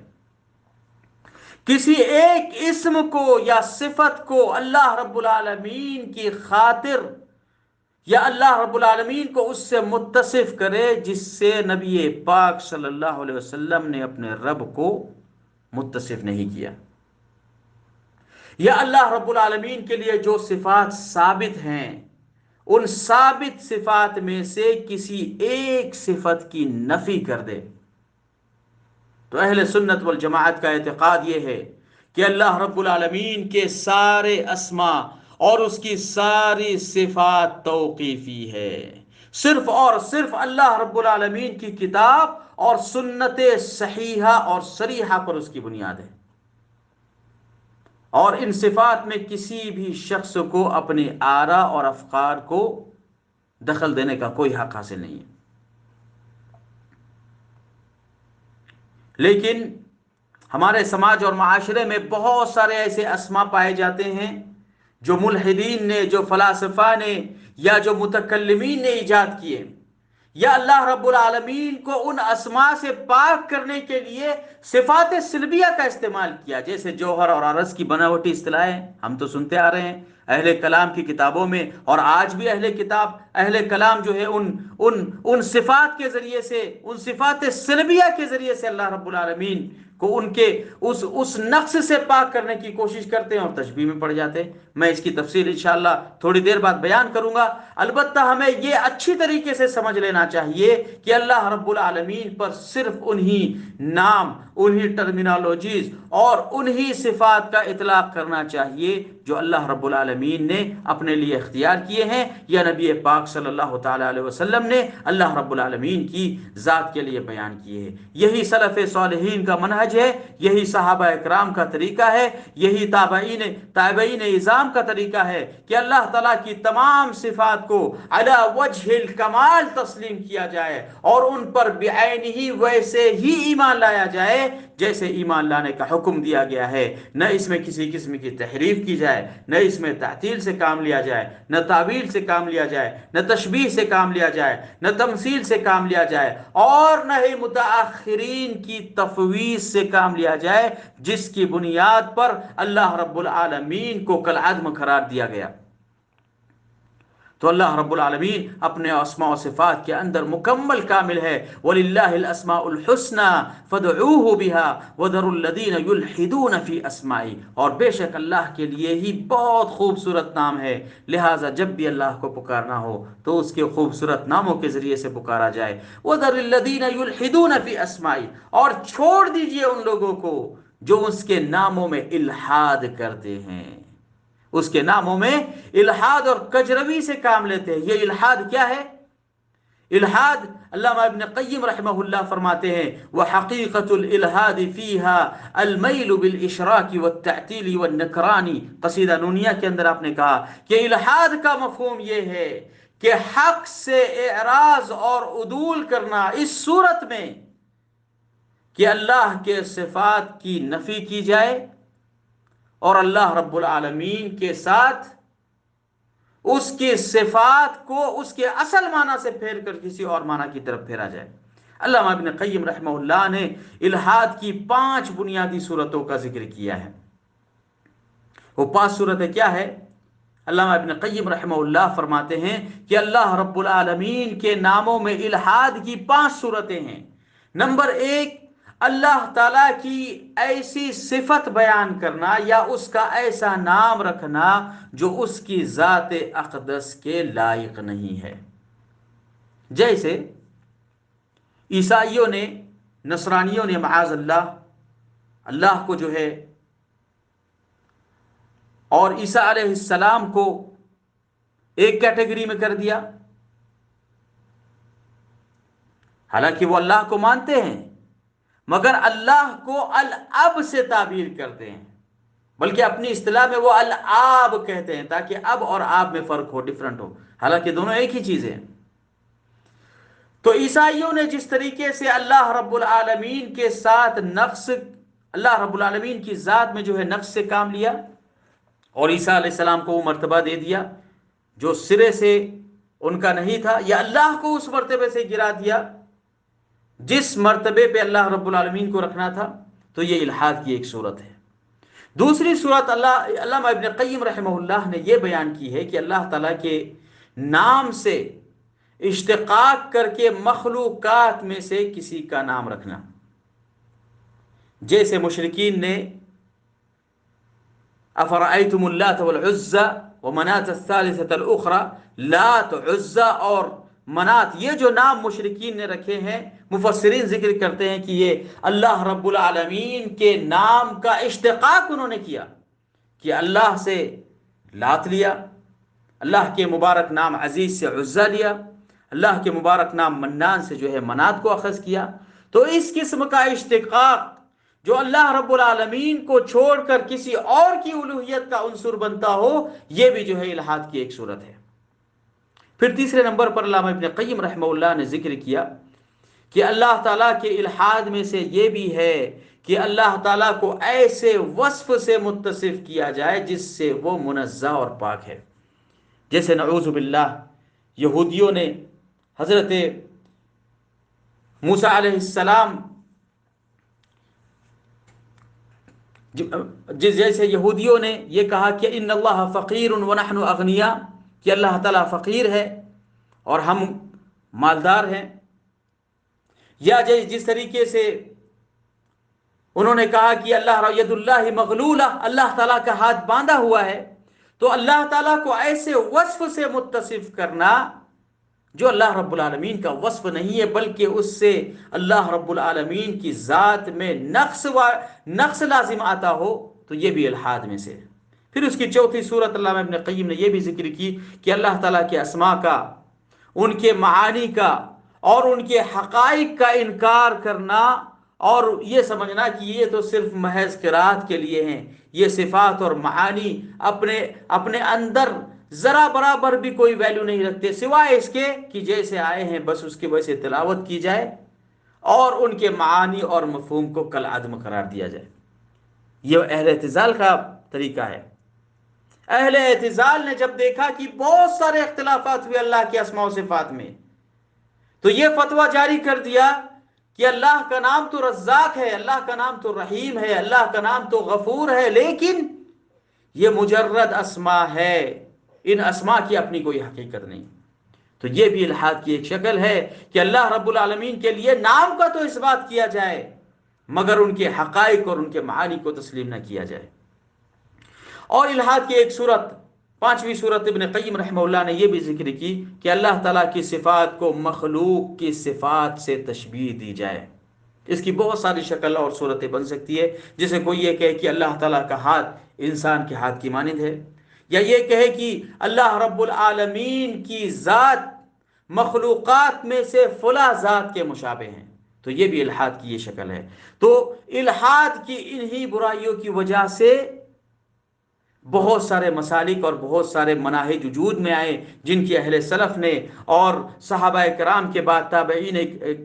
کسی ایک اسم کو یا صفت کو اللہ رب العالمین کی خاطر یا اللہ رب العالمین کو اس سے متصف کرے جس سے نبی پاک صلی اللہ علیہ وسلم نے اپنے رب کو متصف نہیں کیا، یا اللہ رب العالمین کے لیے جو صفات ثابت ہیں ان ثابت صفات میں سے کسی ایک صفت کی نفی کر دے۔ تو اہل سنت والجماعت کا اعتقاد یہ ہے کہ اللہ رب العالمین کے سارے اسماء اور اس کی ساری صفات توقیفی ہے، صرف اور صرف اللہ رب العالمین کی کتاب اور سنت صحیحہ اور صریحہ پر اس کی بنیاد ہے، اور ان صفات میں کسی بھی شخص کو اپنی آراء اور افکار کو دخل دینے کا کوئی حق حاصل نہیں ہے۔ لیکن ہمارے سماج اور معاشرے میں بہت سارے ایسے اسماء پائے جاتے ہیں جو ملحدین نے، جو فلاسفہ نے یا جو متکلمین نے ایجاد کیے، یا اللہ رب العالمین کو ان اسماء سے پاک کرنے کے لیے صفات سلبیہ کا استعمال کیا، جیسے جوہر اور عرض کی بناوٹی اصطلاحیں ہم تو سنتے آ رہے ہیں اہل کلام کی کتابوں میں، اور آج بھی اہل کلام جو ہے ان صفات کے ذریعے سے، ان صفات سلبیہ کے ذریعے سے اللہ رب العالمین کو ان کے اس نقص سے پاک کرنے کی کوشش کرتے ہیں اور تشبیہ میں پڑ جاتے ہیں۔ میں اس کی تفصیل انشاءاللہ تھوڑی دیر بعد بیان کروں گا۔ البتہ ہمیں یہ اچھی طریقے سے سمجھ لینا چاہیے کہ اللہ رب العالمین پر صرف انہی نام، انہی ٹرمینالوجیز اور انہی صفات کا اطلاق کرنا چاہیے جو اللہ رب العالمین نے اپنے لیے اختیار کیے ہیں یا نبی پاک صلی اللہ تعالی علیہ وسلم نے اللہ رب العالمین کی ذات کے لیے بیان کیے ہیں۔ یہی سلف صالحین کا منہج ہے، یہی صحابہ اکرام کا طریقہ ہے، یہی تابعین اعظام کا طریقہ ہے کہ اللہ تعالیٰ کی تمام صفات کو علی وجہ الکمال تسلیم کیا جائے اور ان پر بعینہ ویسے ہی ایمان لایا جائے جیسے ایمان لانے کا حکم دیا گیا ہے۔ نہ اس میں کسی قسم کی تحریف کی جائے، نہ اس میں تعطیل سے کام لیا جائے، نہ تعویل سے کام لیا جائے، نہ تشبیہ سے کام لیا جائے، نہ تمثیل سے کام لیا جائے، اور نہ ہی متاخرین کی تفویض سے کام لیا جائے جس کی بنیاد پر اللہ رب العالمین کو کالعدم قرار دیا گیا۔ تو اللہ رب العالمین اپنے اسماء و صفات کے اندر مکمل کامل ہے۔ وَلِلَّهِ الْأَسْمَاءُ الْحُسْنَى فَادْعُوهُ بِهَا وَذَرُوا الَّذِينَ يُلْحِدُونَ فِي أَسْمَائِهِ، اور بے شک اللہ کے لیے ہی بہت خوبصورت نام ہے، لہٰذا جب بھی اللہ کو پکارنا ہو تو اس کے خوبصورت ناموں کے ذریعے سے پکارا جائے۔ وَذَرُوا الَّذِينَ يُلْحِدُونَ فِي أَسْمَائِهِ، اور چھوڑ دیجئے ان لوگوں کو جو اس کے ناموں میں الحاد کرتے ہیں، اس کے ناموں میں الحاد اور کجروی سے کام لیتے ہیں۔ یہ الحاد کیا ہے؟ الحاد علامہ ابن قیم رحمہ اللہ فرماتے ہیں وحقیقت الالحاد فیہا المیل بالاشراک والتعطیل والنکران، قصیدہ نونیہ کے اندر آپ نے کہا کہ الحاد کا مفہوم یہ ہے کہ حق سے اعراض اور عدول کرنا اس صورت میں کہ اللہ کے صفات کی نفی کی جائے اور اللہ رب العالمین کے ساتھ اس کی صفات کو اس کے اصل معنی سے پھیر کر کسی اور معنی کی طرف پھیرا جائے۔ علامہ ابن قیم رحمہ اللہ نے الحاد کی 5 بنیادی صورتوں کا ذکر کیا ہے۔ وہ 5 صورتیں کیا ہے؟ علامہ ابن قیم رحمہ اللہ فرماتے ہیں کہ اللہ رب العالمین کے ناموں میں الحاد کی 5 صورتیں ہیں۔ نمبر 1، اللہ تعالیٰ کی ایسی صفت بیان کرنا یا اس کا ایسا نام رکھنا جو اس کی ذات اقدس کے لائق نہیں ہے۔ جیسے عیسائیوں نے، نصرانیوں نے معاذ اللہ کو جو ہے اور عیسیٰ علیہ السلام کو ایک کیٹیگری میں کر دیا، حالانکہ وہ اللہ کو مانتے ہیں مگر اللہ کو الاب سے تعبیر کرتے ہیں، بلکہ اپنی اصطلاح میں وہ الاب کہتے ہیں تاکہ اب اور آب میں فرق ہو، ڈفرنٹ ہو، حالانکہ دونوں ایک ہی چیز ہیں۔ تو عیسائیوں نے جس طریقے سے اللہ رب العالمین کے ساتھ نقص، اللہ رب العالمین کی ذات میں جو ہے نقص سے کام لیا اور عیسیٰ علیہ السلام کو وہ مرتبہ دے دیا جو سرے سے ان کا نہیں تھا، یا اللہ کو اس مرتبے سے گرا دیا جس مرتبے پہ اللہ رب العالمین کو رکھنا تھا، تو یہ الحاد کی ایک صورت ہے۔ دوسری صورت علامہ ابن قیم رحمہ اللہ نے یہ بیان کی ہے کہ اللہ تعالیٰ کے نام سے اشتقاق کر کے مخلوقات میں سے کسی کا نام رکھنا، جیسے مشرکین نے افرأیتم اللات والعزى ومناة الثالثة الاخرى، لات، عزى اور منات، یہ جو نام مشرکین نے رکھے ہیں، مفسرین ذکر کرتے ہیں کہ یہ اللہ رب العالمین کے نام کا اشتقاق انہوں نے کیا کہ اللہ سے لات لیا، اللہ کے مبارک نام عزیز سے عزیٰ لیا، اللہ کے مبارک نام منان سے جو ہے منات کو اخذ کیا۔ تو اس قسم کا اشتقاق جو اللہ رب العالمین کو چھوڑ کر کسی اور کی الوہیت کا عنصر بنتا ہو، یہ بھی جو ہے الحاد کی ایک صورت ہے۔ پھر تیسرے نمبر پر علامہ ابن قیم رحمہ اللہ نے ذکر کیا کہ اللہ تعالیٰ کے الحاد میں سے یہ بھی ہے کہ اللہ تعالیٰ کو ایسے وصف سے متصف کیا جائے جس سے وہ منزہ اور پاک ہے۔ جیسے نعوذ باللہ یہودیوں نے حضرت موسیٰ علیہ السلام، جیسے یہودیوں نے یہ کہا کہ ان اللہ فقیر ونحن اغنیاء، کہ اللہ تعالیٰ فقیر ہے اور ہم مالدار ہیں، یا جس طریقے سے انہوں نے کہا کہ اللہ ید اللہ مغلولہ، اللہ تعالیٰ کا ہاتھ باندھا ہوا ہے، تو اللہ تعالیٰ کو ایسے وصف سے متصف کرنا جو اللہ رب العالمین کا وصف نہیں ہے، بلکہ اس سے اللہ رب العالمین کی ذات میں نقص لازم آتا ہو، تو یہ بھی الحاد میں سے ہے۔ پھر اس کی چوتھی صورت علامہ ابن قیم نے یہ بھی ذکر کی کہ اللہ تعالیٰ کے اسماء کا، ان کے معانی کا اور ان کے حقائق کا انکار کرنا اور یہ سمجھنا کہ یہ تو صرف محض قرات کے لیے ہیں، یہ صفات اور معانی اپنے اندر ذرا برابر بھی کوئی ویلیو نہیں رکھتے، سوائے اس کے کہ جیسے آئے ہیں بس اس کے وجہ سے تلاوت کی جائے اور ان کے معانی اور مفہوم کو کالعدم قرار دیا جائے۔ یہ اہل اعتزال کا طریقہ ہے۔ اہل اعتزال نے جب دیکھا کہ بہت سارے اختلافات ہوئے اللہ کے اسماء و صفات میں، تو یہ فتویٰ جاری کر دیا کہ اللہ کا نام تو رزاق ہے، اللہ کا نام تو رحیم ہے، اللہ کا نام تو غفور ہے، لیکن یہ مجرد اسماء ہے، ان اسماء کی اپنی کوئی حقیقت نہیں۔ تو یہ بھی الحاد کی ایک شکل ہے کہ اللہ رب العالمین کے لیے نام کا تو اس بات کیا جائے مگر ان کے حقائق اور ان کے معانی کو تسلیم نہ کیا جائے۔ اور الحاد کی ایک صورت، پانچویں صورت ابن قیم رحمہ اللہ نے یہ بھی ذکر کی کہ اللہ تعالیٰ کی صفات کو مخلوق کی صفات سے تشبیہ دی جائے۔ اس کی بہت ساری شکل اور صورتیں بن سکتی ہے، جیسے کوئی یہ کہے کہ اللہ تعالیٰ کا ہاتھ انسان کے ہاتھ کی مانند ہے، یا یہ کہے کہ اللہ رب العالمین کی ذات مخلوقات میں سے فلاں ذات کے مشابہ ہیں، تو یہ بھی الحاد کی یہ شکل ہے۔ تو الحاد کی انہی برائیوں کی وجہ سے بہت سارے مسالک اور بہت سارے مناہج وجود میں آئے، جن کی اہل سلف نے اور صحابہ کرام کے بعد تابعین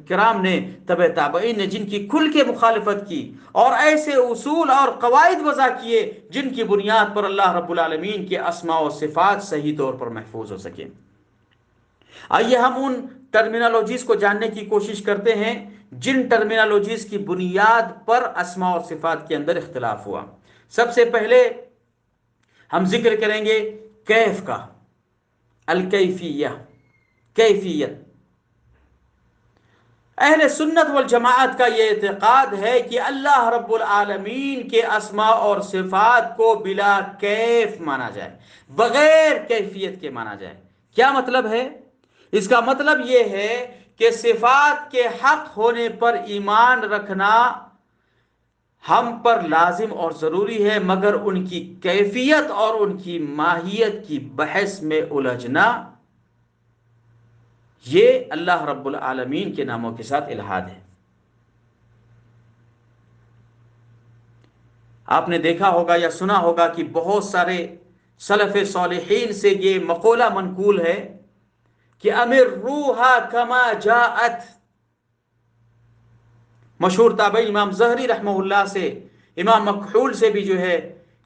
کرام نے، تبع تابعین نے جن کی کھل کے مخالفت کی اور ایسے اصول اور قواعد وضع کیے جن کی بنیاد پر اللہ رب العالمین کے اسماء و صفات صحیح طور پر محفوظ ہو سکیں۔ آئیے ہم ان ٹرمینالوجیز کو جاننے کی کوشش کرتے ہیں جن ٹرمینالوجیز کی بنیاد پر اسماء اور صفات کے اندر اختلاف ہوا۔ سب سے پہلے ہم ذکر کریں گے کیف کا، الکیفیہ، کیفیت۔ اہل سنت والجماعت کا یہ اعتقاد ہے کہ اللہ رب العالمین کے اسماء اور صفات کو بلا کیف مانا جائے، بغیر کیفیت کے مانا جائے۔ کیا مطلب ہے؟ اس کا مطلب یہ ہے کہ صفات کے حق ہونے پر ایمان رکھنا ہم پر لازم اور ضروری ہے، مگر ان کی کیفیت اور ان کی ماہیت کی بحث میں الجھنا یہ اللہ رب العالمین کے ناموں کے ساتھ الحاد ہے۔ آپ نے دیکھا ہوگا یا سنا ہوگا کہ بہت سارے سلف صالحین سے یہ مقولہ منقول ہے کہ امروہا کما جاءت۔ مشہور تابعی امام زہری رحمہ اللہ سے، امام مکحول سے بھی جو ہے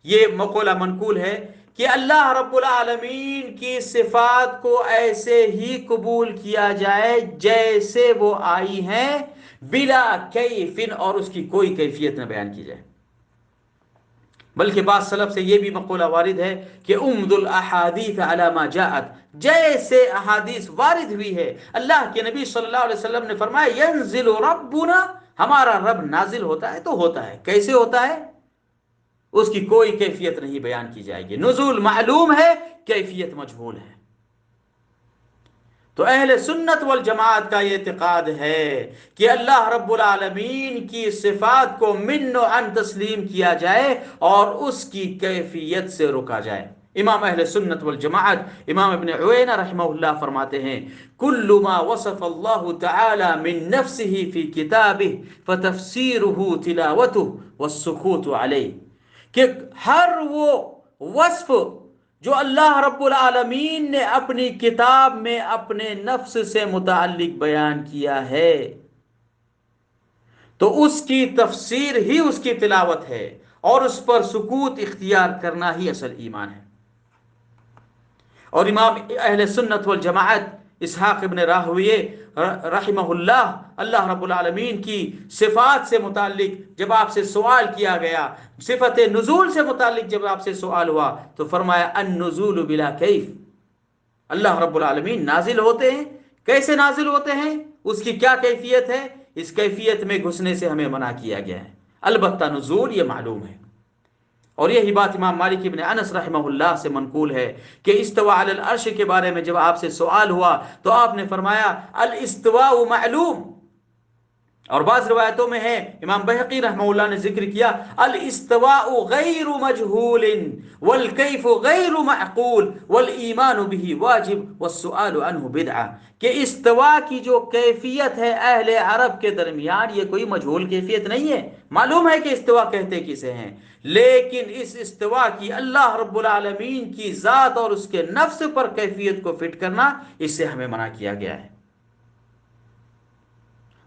یہ مقولہ منقول ہے کہ اللہ رب العالمین کی صفات کو ایسے ہی قبول کیا جائے جیسے وہ آئی ہیں، بلا کیف، اور اس کی کوئی کیفیت نہ بیان کی جائے۔ بلکہ بعض سلف سے یہ بھی مقولہ وارد ہے کہ امد الاحادیث علی ما جاءت، جیسے احادیث وارد ہوئی ہے۔ اللہ کے نبی صلی اللہ علیہ وسلم نے فرمایا ینزل ربنا، ہمارا رب نازل ہوتا ہے تو ہوتا ہے، کیسے ہوتا ہے اس کی کوئی کیفیت نہیں بیان کی جائے گی۔ نزول معلوم ہے، کیفیت مجہول ہے۔ تو اہل سنت والجماعت کا یہ اعتقاد ہے کہ اللہ رب العالمین کی صفات کو من و عن تسلیم کیا جائے اور اس کی کیفیت سے رکا جائے۔ امام اہل سنت والجماعت امام ابن عوینہ رحمہ اللہ فرماتے ہیں کل ما وصف اللہ تعالی من نفسه فی کتابہ فتفسیرہ تلاوتہ والسکوت علیہ، کہ ہر وہ وصف جو اللہ رب العالمین نے اپنی کتاب میں اپنے نفس سے متعلق بیان کیا ہے تو اس کی تفسیر ہی اس کی تلاوت ہے، اور اس پر سکوت اختیار کرنا ہی اصل ایمان ہے۔ اور امام اہل سنت والجماعت اسحاق ابن راہویہ رحمہ اللہ، اللہ رب العالمین کی صفات سے متعلق جب آپ سے سوال کیا گیا، صفت نزول سے متعلق جب آپ سے سوال ہوا تو فرمایا النزول بلا کیف، اللہ رب العالمین نازل ہوتے ہیں، کیسے نازل ہوتے ہیں، اس کی کیا کیفیت ہے، اس کیفیت میں گھسنے سے ہمیں منع کیا گیا ہے۔ البتہ نزول یہ معلوم ہے، اور یہی بات امام مالک ابن انس رحمہ اللہ سے منقول ہے کہ استوا علی العرش کے بارے میں جب آپ سے سوال ہوا تو آپ نے فرمایا الاستواء معلوم، اور بعض روایتوں میں ہے، امام بہقی رحمہ اللہ نے ذکر کیا الاستواء غیر مجہول والکیف غیر معقول والایمان به واجب والسؤال عنہ بدعہ، کہ استوا کی جو کیفیت ہے اہل عرب کے درمیان یہ کوئی مجہول کیفیت نہیں ہے، معلوم ہے کہ استوا کہتے کسے ہیں، لیکن اس استوا کی اللہ رب العالمین کی ذات اور اس کے نفس پر کیفیت کو فٹ کرنا، اس سے ہمیں منع کیا گیا ہے،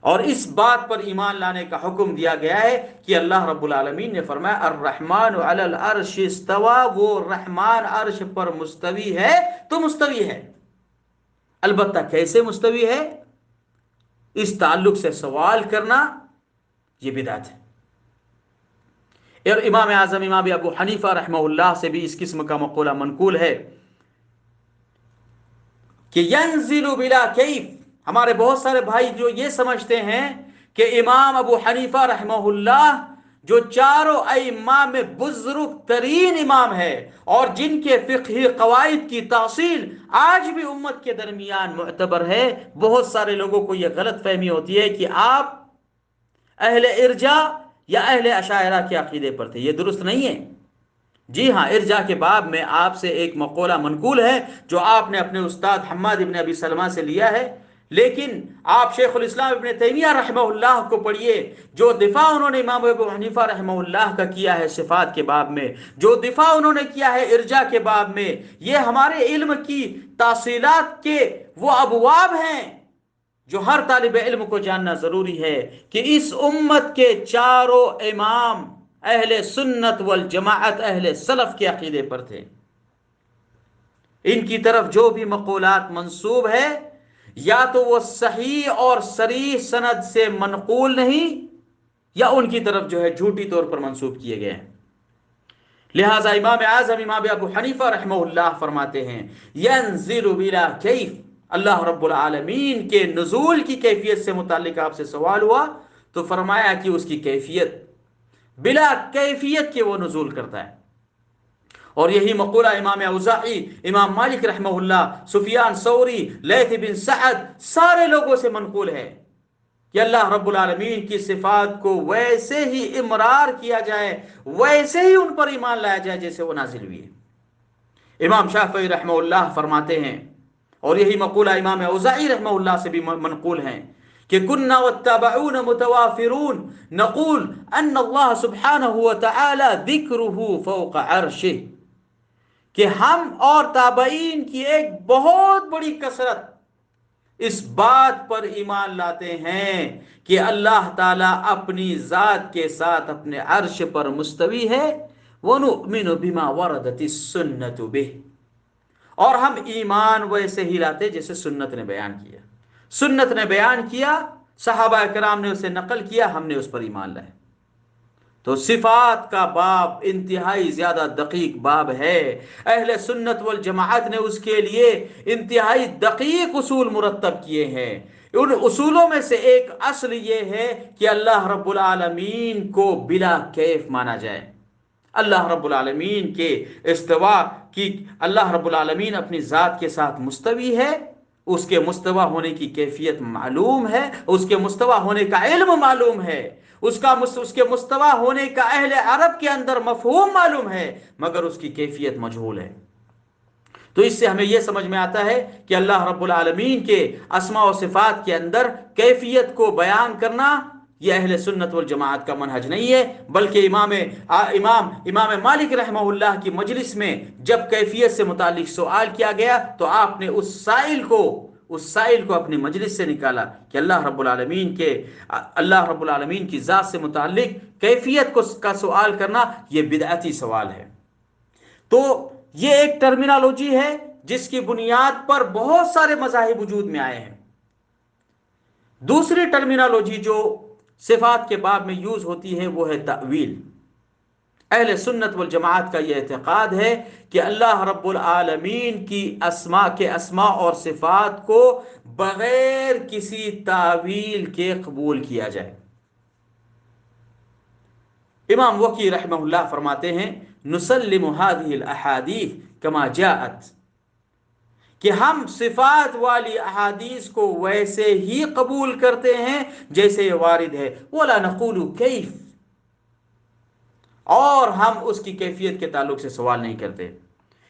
اور اس بات پر ایمان لانے کا حکم دیا گیا ہے کہ اللہ رب العالمین نے فرمایا الرحمن علی العرش استوا، وہ رحمان عرش پر مستوی ہے تو مستوی ہے، البتہ کیسے مستوی ہے اس تعلق سے سوال کرنا یہ بدعت ہے۔ اور امام اعظم امام ابو حنیفہ رحمہ اللہ سے بھی اس قسم کا مقولہ منقول ہے کہ ینزل بلا کیف، ہمارے بہت سارے بھائی جو یہ سمجھتے ہیں کہ امام ابو حنیفہ رحمہ اللہ جو چاروں ائمہ میں بزرگ ترین امام ہے اور جن کے فقہی قواعد کی تحصیل آج بھی امت کے درمیان معتبر ہے، بہت سارے لوگوں کو یہ غلط فہمی ہوتی ہے کہ آپ اہل ارجاء یا اہل اشاعرہ کے عقیدے پر تھے، یہ درست نہیں ہے۔ جی ہاں، ارجاء کے باب میں آپ سے ایک مقولہ منقول ہے جو آپ نے اپنے استاد حماد ابن ابی سلمہ سے لیا ہے، لیکن آپ شیخ الاسلام ابن تیمیہ رحمہ اللہ کو پڑھیے، جو دفاع انہوں نے امام ابو حنیفہ رحمہ اللہ کا کیا ہے صفات کے باب میں، جو دفاع انہوں نے کیا ہے ارجاء کے باب میں، یہ ہمارے علم کی تحصیلات کے وہ ابواب ہیں جو ہر طالب علم کو جاننا ضروری ہے کہ اس امت کے چاروں امام اہل سنت والجماعت اہل سلف کے عقیدے پر تھے، ان کی طرف جو بھی مقولات منسوب ہے یا تو وہ صحیح اور صریح سند سے منقول نہیں یا ان کی طرف جو ہے جھوٹی طور پر منسوب کیے گئے ہیں۔ لہذا امام اعظم امام ابو حنیفہ رحمہ اللہ فرماتے ہیں ینزل بلا کیف، اللہ رب العالمین کے نزول کی کیفیت سے متعلق آپ سے سوال ہوا تو فرمایا کہ اس کی کیفیت بلا کیفیت کے وہ نزول کرتا ہے، اور یہی مقولہ امام اوزاعی، امام مالک رحمہ اللہ، سفیان ثوری، لیث بن سعد، سارے لوگوں سے منقول ہے کہ اللہ رب العالمین کی صفات کو ویسے ہی امرار کیا جائے، ویسے ہی ان پر ایمان لایا جائے جیسے وہ نازل ہوئی ہے۔ امام شافعی رحمہ اللہ فرماتے ہیں، اور یہی مقولہ امام اوزاعی رحمہ اللہ سے بھی منقول ہیں کہ کننا والتابعون متوافرون نقول ان اللہ سبحانہ وتعالی ذکرہ فوق عرشہ، کہ ہم اور تابعین کی ایک بہت بڑی کثرت اس بات پر ایمان لاتے ہیں کہ اللہ تعالیٰ اپنی ذات کے ساتھ اپنے عرش پر مستوی ہے، وَنُؤْمِنُ بِمَا وَرَدَتِ السُّنَّةُ بِهِ، اور ہم ایمان ویسے ہی لاتے جیسے سنت نے بیان کیا، سنت نے بیان کیا، صحابہ کرام نے اسے نقل کیا، ہم نے اس پر ایمان لائے۔ تو صفات کا باب انتہائی زیادہ دقیق باب ہے، اہل سنت والجماعت نے اس کے لیے انتہائی دقیق اصول مرتب کیے ہیں۔ ان اصولوں میں سے ایک اصل یہ ہے کہ اللہ رب العالمین کو بلا کیف مانا جائے، اللہ رب العالمین کے استوا کی، اللہ رب العالمین اپنی ذات کے ساتھ مستوی ہے، اس کے مستوی ہونے کی کیفیت معلوم ہے، اس کے مستوی ہونے کا علم معلوم ہے، اس کے مستوی ہونے کا اہل عرب کے اندر مفہوم معلوم ہے، مگر اس کی کیفیت مجہول ہے۔ تو اس سے ہمیں یہ سمجھ میں آتا ہے کہ اللہ رب العالمین کے اسماء و صفات کے اندر کیفیت کو بیان کرنا یہ اہل سنت والجماعت کا منہج نہیں ہے، بلکہ امام مالک رحمہ اللہ کی مجلس میں جب کیفیت سے متعلق سوال کیا گیا تو آپ نے اس سائل کو اپنی مجلس سے نکالا کہ اللہ رب العالمین کی ذات سے متعلق کیفیت کا سوال کرنا یہ بدعتی سوال ہے۔ تو یہ ایک ٹرمینالوجی ہے جس کی بنیاد پر بہت سارے مذاہب وجود میں آئے ہیں۔ دوسری ٹرمینالوجی جو صفات کے باب میں یوز ہوتی ہے وہ ہے تأویل۔ اہل سنت والجماعت کا یہ اعتقاد ہے کہ اللہ رب العالمین کی اسماء اور صفات کو بغیر کسی تاویل کے قبول کیا جائے۔ امام وقی رحمہ اللہ فرماتے ہیں نسلم هذه الاحادیث کما جاءت، کہ ہم صفات والی احادیث کو ویسے ہی قبول کرتے ہیں جیسے یہ وارد ہے، ولا نقول کیف، اور ہم اس کی کیفیت کے تعلق سے سوال نہیں کرتے۔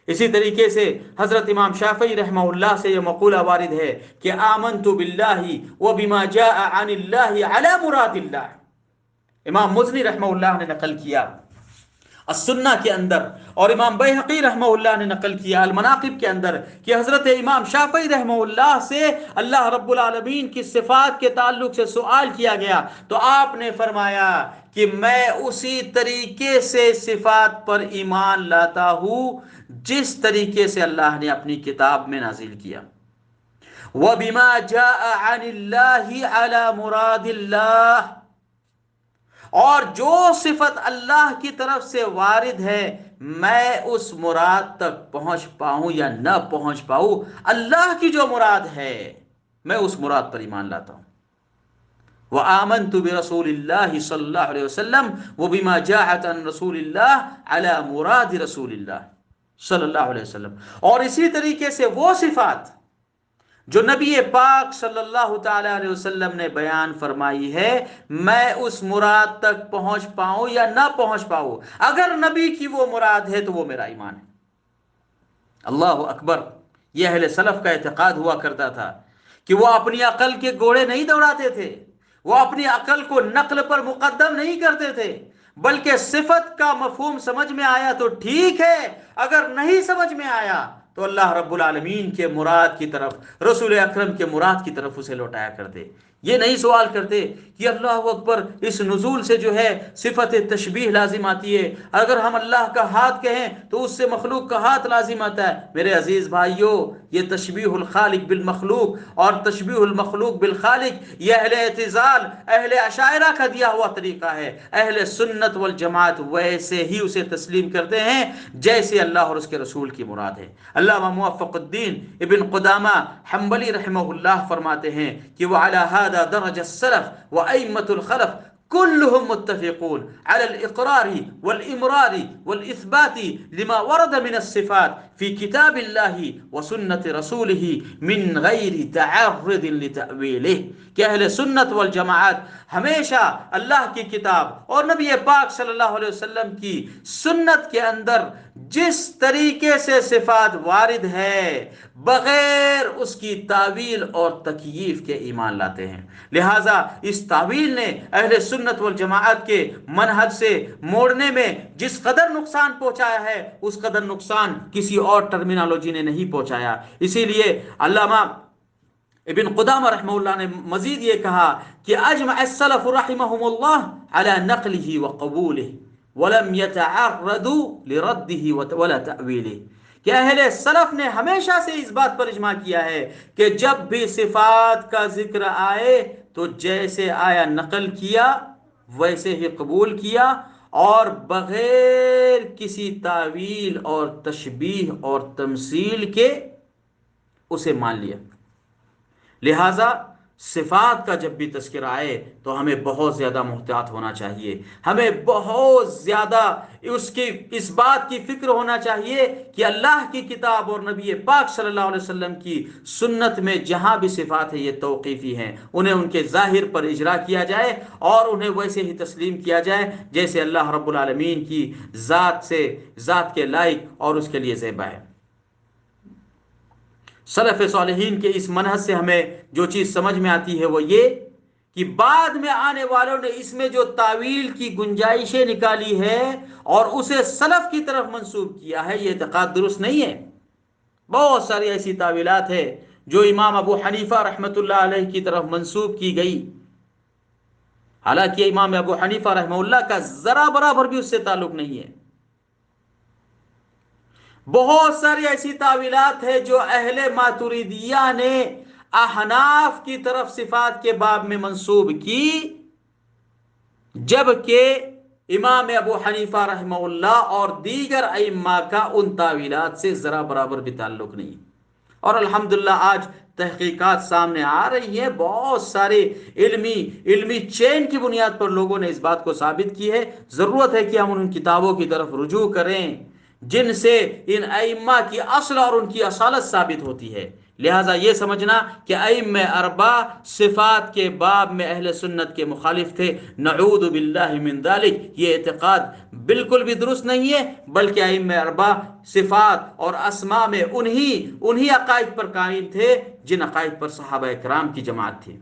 اسی طریقے سے حضرت امام شافعی رحمہ اللہ سے یہ مقولہ وارد ہے کہ آمنت باللہ وبما جاء عن اللہ علی مراد اللہ۔ امام مزنی رحمہ اللہ نے نقل کیا السنہ کے اندر، اور امام بیہقی رحمہ اللہ نے نقل کیا المناقب کے اندر، کہ حضرت امام شافعی رحمہ اللہ سے اللہ رب العالمین کی صفات کے تعلق سے سوال کیا گیا تو آپ نے فرمایا کہ میں اسی طریقے سے صفات پر ایمان لاتا ہوں جس طریقے سے اللہ نے اپنی کتاب میں نازل کیا۔ وَبِمَا جَاءَ عَنِ اللَّهِ عَلَى مُرَادِ اللَّهِ، اور جو صفت اللہ کی طرف سے وارد ہے میں اس مراد تک پہنچ پاؤں یا نہ پہنچ پاؤں، اللہ کی جو مراد ہے میں اس مراد پر ایمان لاتا ہوں۔ وآمنت برسول اللہ صلی اللہ علیہ وسلم وبما جاءت عن رسول اللہ علی مراد رسول اللہ صلی اللہ علیہ وسلم، اور اسی طریقے سے وہ صفات جو نبی پاک صلی اللہ تعالی علیہ وسلم نے بیان فرمائی ہے میں اس مراد تک پہنچ پاؤں یا نہ پہنچ پاؤں، اگر نبی کی وہ مراد ہے تو وہ میرا ایمان ہے۔ اللہ اکبر! یہ اہل سلف کا اعتقاد ہوا کرتا تھا کہ وہ اپنی عقل کے گھوڑے نہیں دوڑاتے تھے، وہ اپنی عقل کو نقل پر مقدم نہیں کرتے تھے، بلکہ صفت کا مفہوم سمجھ میں آیا تو ٹھیک ہے، اگر نہیں سمجھ میں آیا تو اللہ رب العالمین کے مراد کی طرف، رسول اکرم کے مراد کی طرف اسے لوٹایا کرتے۔ یہ نہیں سوال کرتے کہ اللہ اکبر اس نزول سے جو ہے صفت تشبیہ لازم آتی ہے، اگر ہم اللہ کا ہاتھ کہیں تو اس سے مخلوق کا ہاتھ لازم آتا ہے۔ میرے عزیز بھائیوں، یہ تشبیہ الخالق بالمخلوق اور تشبیہ المخلوق بالخالق یہ اہل اعتزال، اہل اشاعرہ کا دیا ہوا طریقہ ہے۔ اہل سنت والجماعت ویسے ہی اسے تسلیم کرتے ہیں جیسے اللہ اور اس کے رسول کی مراد ہے۔ علامہ موفق الدین ابن قدامہ حنبلی رحمہ اللہ فرماتے ہیں کہ وعلی هذا درج السلف وأئمة الخلف كلهم متفقون على الإقرار والإمرار والإثبات لما ورد من الصفات في كتاب الله وسنة رسوله من غير تعرض لتأويله، کہ اہل سنت والجماعت ہمیشہ اللہ کی کتاب اور نبی پاک صلی اللہ علیہ وسلم کی سنت کے اندر جس طریقے سے صفات وارد ہے بغیر اس کی تعویل اور تکییف کے ایمان لاتے ہیں۔ لہٰذا اس تعویل نے اہل سنت والجماعت کے منہج سے موڑنے میں جس قدر نقصان پہنچایا ہے اس قدر نقصان کسی اور ٹرمینالوجی نے نہیں پہنچایا۔ اسی لیے علامہ ابن قدامہ رحمہ اللہ نے مزید یہ کہا کہ اجمع السلف رحمهم اللہ علی نقلہ وقبولہ ولم يتعرضوا لردہ ولا تأویلہ، کہ اہل سلف نے ہمیشہ سے اس بات پر اجماع کیا ہے کہ جب بھی صفات کا ذکر آئے تو جیسے آیا نقل کیا ویسے ہی قبول کیا اور بغیر کسی تعویل اور تشبیہ اور تمثیل کے اسے مان لیا۔ لہٰذا صفات کا جب بھی تذکرہ آئے تو ہمیں بہت زیادہ محتاط ہونا چاہیے، ہمیں بہت زیادہ اس بات کی فکر ہونا چاہیے کہ اللہ کی کتاب اور نبی پاک صلی اللہ علیہ وسلم کی سنت میں جہاں بھی صفات ہیں یہ توقیفی ہیں، انہیں ان کے ظاہر پر اجرا کیا جائے اور انہیں ویسے ہی تسلیم کیا جائے جیسے اللہ رب العالمین کی ذات کے لائق اور اس کے لیے زیبا ہے۔ سلف صالحین کے اس منہج سے ہمیں جو چیز سمجھ میں آتی ہے وہ یہ کہ بعد میں آنے والوں نے اس میں جو تعویل کی گنجائشیں نکالی ہے اور اسے سلف کی طرف منسوب کیا ہے، یہ اعتقاد درست نہیں ہے۔ بہت ساری ایسی تعویلات ہیں جو امام ابو حنیفہ رحمۃ اللہ علیہ کی طرف منسوب کی گئی، حالانکہ امام ابو حنیفہ رحمہ اللہ کا ذرا برابر بھی اس سے تعلق نہیں ہے۔ بہت ساری ایسی تعویلات ہیں جو اہل ماتریدیہ نے احناف کی طرف صفات کے باب میں منسوب کی، جبکہ امام ابو حنیفہ رحمہ اللہ اور دیگر ائمہ کا ان تعویلات سے ذرا برابر بھی تعلق نہیں۔ اور الحمدللہ آج تحقیقات سامنے آ رہی ہیں، بہت سارے علمی چین کی بنیاد پر لوگوں نے اس بات کو ثابت کی ہے۔ ضرورت ہے کہ ہم ان کتابوں کی طرف رجوع کریں جن سے ان ائمہ کی اصل اور ان کی اصالت ثابت ہوتی ہے۔ لہٰذا یہ سمجھنا کہ ائمہ اربعہ صفات کے باب میں اہل سنت کے مخالف تھے، نعوذ باللہ من ذلک، یہ اعتقاد بالکل بھی درست نہیں ہے، بلکہ ائمہ اربعہ صفات اور اسماء میں انہی عقائد پر قائم تھے جن عقائد پر صحابہ کرام کی جماعت تھی۔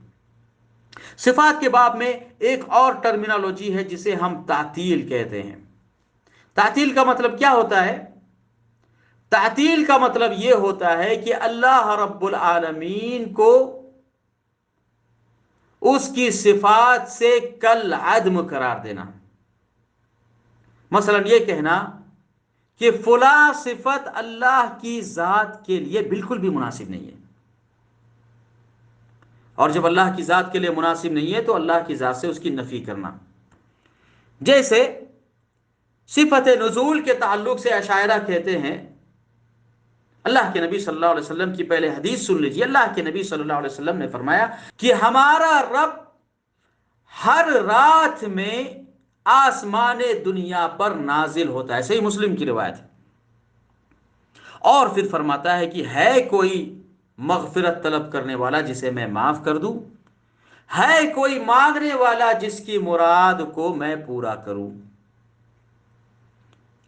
صفات کے باب میں ایک اور ٹرمینالوجی ہے جسے ہم تعطیل کہتے ہیں۔ تعطیل کا مطلب کیا ہوتا ہے؟ تعطیل کا مطلب یہ ہوتا ہے کہ اللہ رب العالمین کو اس کی صفات سے کل عدم قرار دینا۔ مثلا یہ کہنا کہ فلاں صفت اللہ کی ذات کے لیے بالکل بھی مناسب نہیں ہے، اور جب اللہ کی ذات کے لیے مناسب نہیں ہے تو اللہ کی ذات سے اس کی نفی کرنا۔ جیسے صفت نزول کے تعلق سے اشاعرہ کہتے ہیں، اللہ کے نبی صلی اللہ علیہ وسلم کی پہلے حدیث سن لیجیے، اللہ کے نبی صلی اللہ علیہ وسلم نے فرمایا کہ ہمارا رب ہر رات میں آسمان دنیا پر نازل ہوتا ہے، صحیح مسلم کی روایت ہے، اور پھر فرماتا ہے کہ ہے کوئی مغفرت طلب کرنے والا جسے میں معاف کر دوں، ہے کوئی مانگنے والا جس کی مراد کو میں پورا کروں۔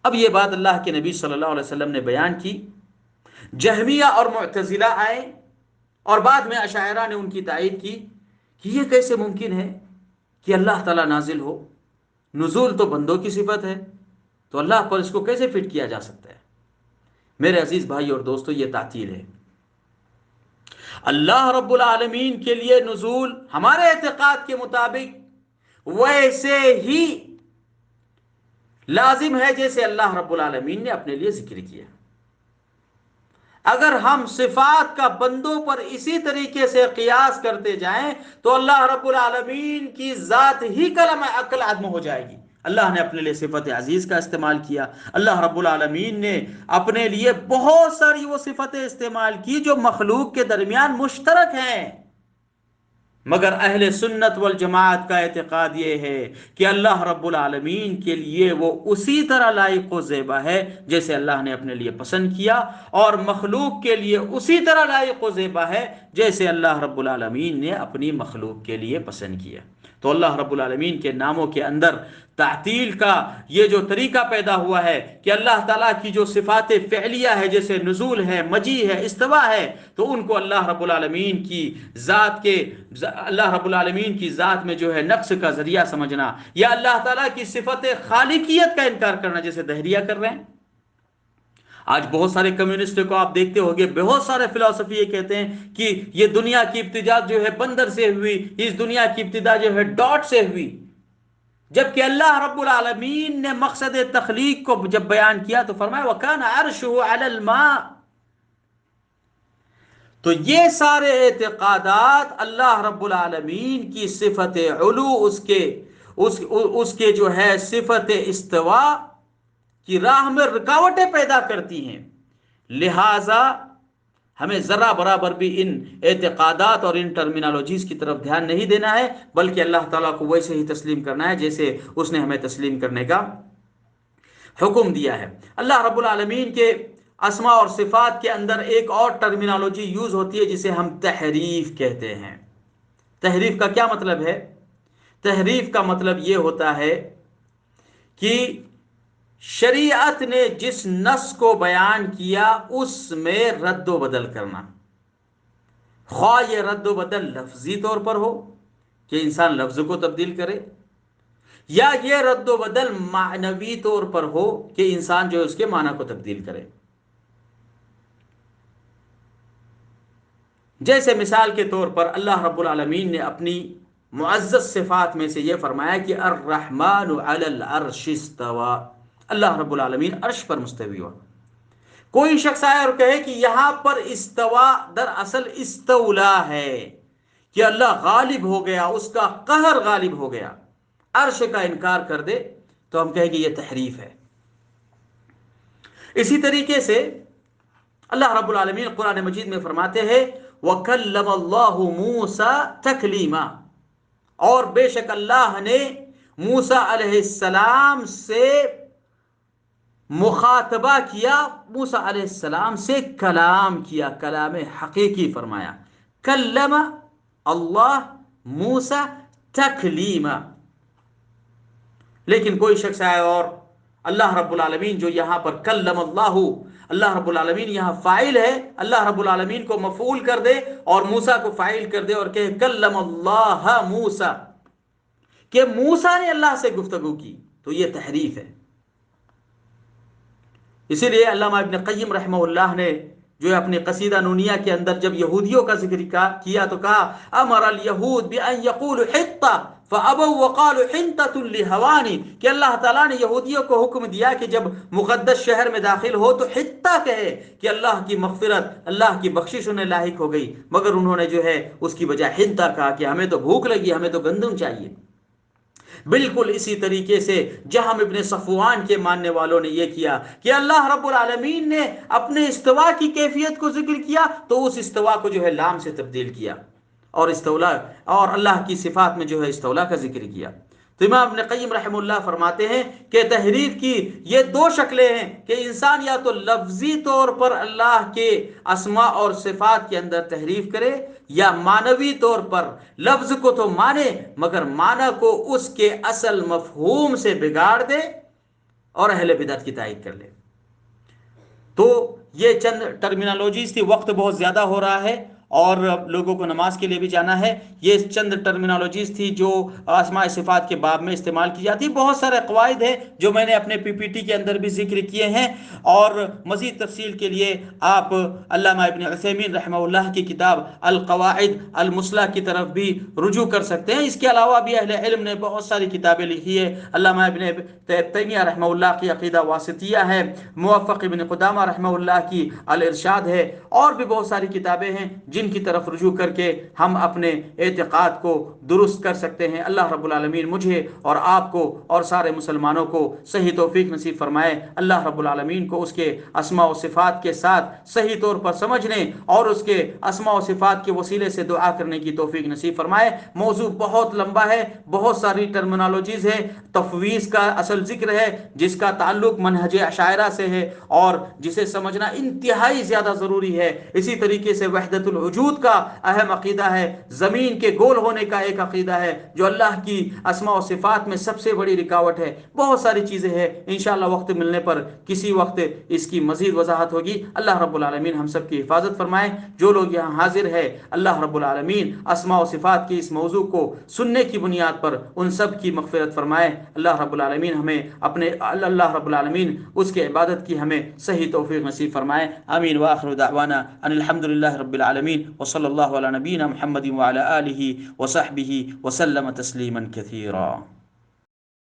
اب یہ بات اللہ کے نبی صلی اللہ علیہ وسلم نے بیان کی، جہمیہ اور معتزلہ آئے اور بعد میں اشاعرہ نے ان کی تائید کی کہ یہ کیسے ممکن ہے کہ اللہ تعالیٰ نازل ہو، نزول تو بندوں کی صفت ہے، تو اللہ پر اس کو کیسے فٹ کیا جا سکتا ہے؟ میرے عزیز بھائی اور دوستو، یہ تعطیل ہے۔ اللہ رب العالمین کے لیے نزول ہمارے اعتقاد کے مطابق ویسے ہی لازم ہے جیسے اللہ رب العالمین نے اپنے لیے ذکر کیا۔ اگر ہم صفات کا بندوں پر اسی طریقے سے قیاس کرتے جائیں تو اللہ رب العالمین کی ذات ہی کل عدم ہو جائے گی۔ اللہ نے اپنے لیے صفت عزیز کا استعمال کیا، اللہ رب العالمین نے اپنے لیے بہت ساری وہ صفتیں استعمال کی جو مخلوق کے درمیان مشترک ہیں، مگر اہل سنت والجماعت کا اعتقاد یہ ہے کہ اللہ رب العالمین کے لیے وہ اسی طرح لائق و زیبا ہے جیسے اللہ نے اپنے لیے پسند کیا، اور مخلوق کے لیے اسی طرح لائق و زیبا ہے جیسے اللہ رب العالمین نے اپنی مخلوق کے لیے پسند کیا۔ تو اللہ رب العالمین کے ناموں کے اندر تعطیل کا یہ جو طریقہ پیدا ہوا ہے کہ اللہ تعالیٰ کی جو صفات فعلیہ ہے جیسے نزول ہے، مجیء ہے، استوا ہے، تو ان کو اللہ رب العالمین کی ذات میں جو ہے نقص کا ذریعہ سمجھنا، یا اللہ تعالیٰ کی صفت خالقیت کا انکار کرنا جیسے دہریہ کر رہے ہیں۔ آج بہت سارے کمیونسٹ کو آپ دیکھتے ہوگے، بہت سارے فلسفی یہ کہتے ہیں کہ یہ دنیا کی ابتدا جو ہے بندر سے ہوئی، اس دنیا کی ابتدا جو ہے ڈاٹ سے ہوئی، جبکہ اللہ رب العالمین نے مقصد تخلیق کو جب بیان کیا تو فرمایا وَكَانَ عَرْشُهُ عَلَى الْمَاءِ۔ تو یہ سارے اعتقادات اللہ رب العالمین کی صفت علو، اس کے جو ہے صفت استوا کی راہ میں رکاوٹیں پیدا کرتی ہیں۔ لہٰذا ہمیں ذرا برابر بھی ان اعتقادات اور ان ٹرمینالوجیز کی طرف دھیان نہیں دینا ہے، بلکہ اللہ تعالیٰ کو ویسے ہی تسلیم کرنا ہے جیسے اس نے ہمیں تسلیم کرنے کا حکم دیا ہے۔ اللہ رب العالمین کے اسماء اور صفات کے اندر ایک اور ٹرمینالوجی یوز ہوتی ہے جسے ہم تحریف کہتے ہیں۔ تحریف کا کیا مطلب ہے؟ تحریف کا مطلب یہ ہوتا ہے کہ شریعت نے جس نص کو بیان کیا اس میں رد و بدل کرنا، خواہ یہ رد و بدل لفظی طور پر ہو کہ انسان لفظ کو تبدیل کرے، یا یہ رد و بدل معنوی طور پر ہو کہ انسان جو ہے اس کے معنی کو تبدیل کرے۔ جیسے مثال کے طور پر اللہ رب العالمین نے اپنی معزز صفات میں سے یہ فرمایا کہ الرحمن علی العرش استوى، اللہ رب العالمین عرش پر مستوی ہوا۔ کوئی شخص آئے اور کہے کہ یہاں پر استوا دراصل استولا ہے کہ اللہ غالب ہو گیا، اس کا قہر غالب ہو گیا، عرش کا انکار کر دے تو ہم کہیں گے یہ تحریف ہے۔ اسی طریقے سے اللہ رب العالمین قرآن مجید میں فرماتے ہیں وَكَلَّمَ اللَّهُ مُوسَى تَكْلِيمًا، اور بے شک اللہ نے موسیٰ علیہ السلام سے مخاطبہ کیا، موسیٰ علیہ السلام سے کلام کیا، کلام حقیقی فرمایا. کلم اللہ موسیٰ تکلیما. لیکن کوئی شخص آئے اور اللہ رب العالمین جو یہاں پر کلم اللہ رب العالمین یہاں فاعل ہے، اللہ رب العالمین کو مفعول کر دے اور موسیٰ کو فاعل کر دے اور کہے کلم اللہ موسیٰ، کہ موسیٰ نے اللہ سے گفتگو کی، تو یہ تحریف ہے. اسی لیے علامہ ابن قیم رحمہ اللہ نے جو اپنی قصیدہ نونیہ کے اندر جب یہودیوں کا ذکر کیا تو کہا امر الیہود بان یقولوا حطہ فابوا وقالوا حنطۃ لہوانی، کہ اللہ تعالیٰ نے یہودیوں کو حکم دیا کہ جب مقدس شہر میں داخل ہو تو حطہ کہے کہ اللہ کی مغفرت، اللہ کی بخشش انہیں لاحق ہو گئی، مگر انہوں نے جو ہے اس کی بجائے حنطہ کہا کہ ہمیں تو بھوک لگی، ہمیں تو گندم چاہیے. بالکل اسی طریقے سے جہم ابن صفوان کے ماننے والوں نے یہ کیا کہ اللہ رب العالمین نے اپنے استوا کی کیفیت کو ذکر کیا تو اس استوا کو جو ہے لام سے تبدیل کیا اور استولا اور اللہ کی صفات میں جو ہے استولا کا ذکر کیا. تو امام ابن قیم رحمہ اللہ فرماتے ہیں کہ تحریف کی یہ دو شکلیں ہیں کہ انسان یا تو لفظی طور پر اللہ کے اسماء اور صفات کے اندر تحریف کرے، یا معنوی طور پر لفظ کو تو مانے مگر معنی کو اس کے اصل مفہوم سے بگاڑ دے اور اہل بدعت کی تائید کر لے. تو یہ چند ٹرمینالوجیز تھی، وقت بہت زیادہ ہو رہا ہے اور لوگوں کو نماز کے لیے بھی جانا ہے. یہ چند ٹرمینالوجیز تھی جو اسماء صفات کے باب میں استعمال کی جاتی. بہت سارے قواعد ہیں جو میں نے اپنے پی پی ٹی کے اندر بھی ذکر کیے ہیں، اور مزید تفصیل کے لیے آپ علامہ ابن عثیمین رحمہ اللہ کی کتاب القواعد المثلیٰ کی طرف بھی رجوع کر سکتے ہیں. اس کے علاوہ بھی اہل علم نے بہت ساری کتابیں لکھی ہے. علامہ ابن تیمیہ رحمہ اللہ کی عقیدہ واسطیہ ہے، موفق ابن قدامہ رحمہ اللہ کی الارشاد ہے، اور بھی بہت ساری کتابیں ہیں جن کی طرف رجوع کر کے ہم اپنے اعتقاد کو درست کر سکتے ہیں. اللہ رب العالمین مجھے اور آپ کو اور سارے مسلمانوں کو صحیح توفیق نصیب فرمائے. اللہ رب العالمین کو اس کے اسماء و صفات کے ساتھ صحیح طور پر سمجھنے اور اس کے اسماء و صفات کے وسیلے سے دعا کرنے کی توفیق نصیب فرمائے. موضوع بہت لمبا ہے، بہت ساری ٹرمینالوجیز ہے. تفویض کا اصل ذکر ہے جس کا تعلق منہج اشاعرہ سے ہے اور جسے سمجھنا انتہائی زیادہ ضروری ہے. اسی طریقے سے وحدت الوجود کا اہم عقیدہ ہے، زمین کے گول ہونے کا ایک عقیدہ ہے جو اللہ کی اسماء و صفات میں سب سے بڑی رکاوٹ ہے. بہت ساری چیزیں ہیں، انشاءاللہ وقت ملنے پر کسی وقت اس کی مزید وضاحت ہوگی. اللہ رب العالمین ہم سب کی حفاظت فرمائے. جو لوگ یہاں حاضر ہے اللہ رب العالمین اسماء و صفات کی اس موضوع کو سننے کی بنیاد پر ان سب کی مغفرت فرمائے. اللہ رب العالمین ہمیں اللہ رب العالمین اس کے عبادت کی ہمیں صحیح توفیق نصیب فرمائے. آمین. وآخر دعوانا ان الحمدللہ رب العالمین وصلی اللہ علی نبینا محمد وعلی آلہ وصحبہ وسلم تسلیما کثیرا.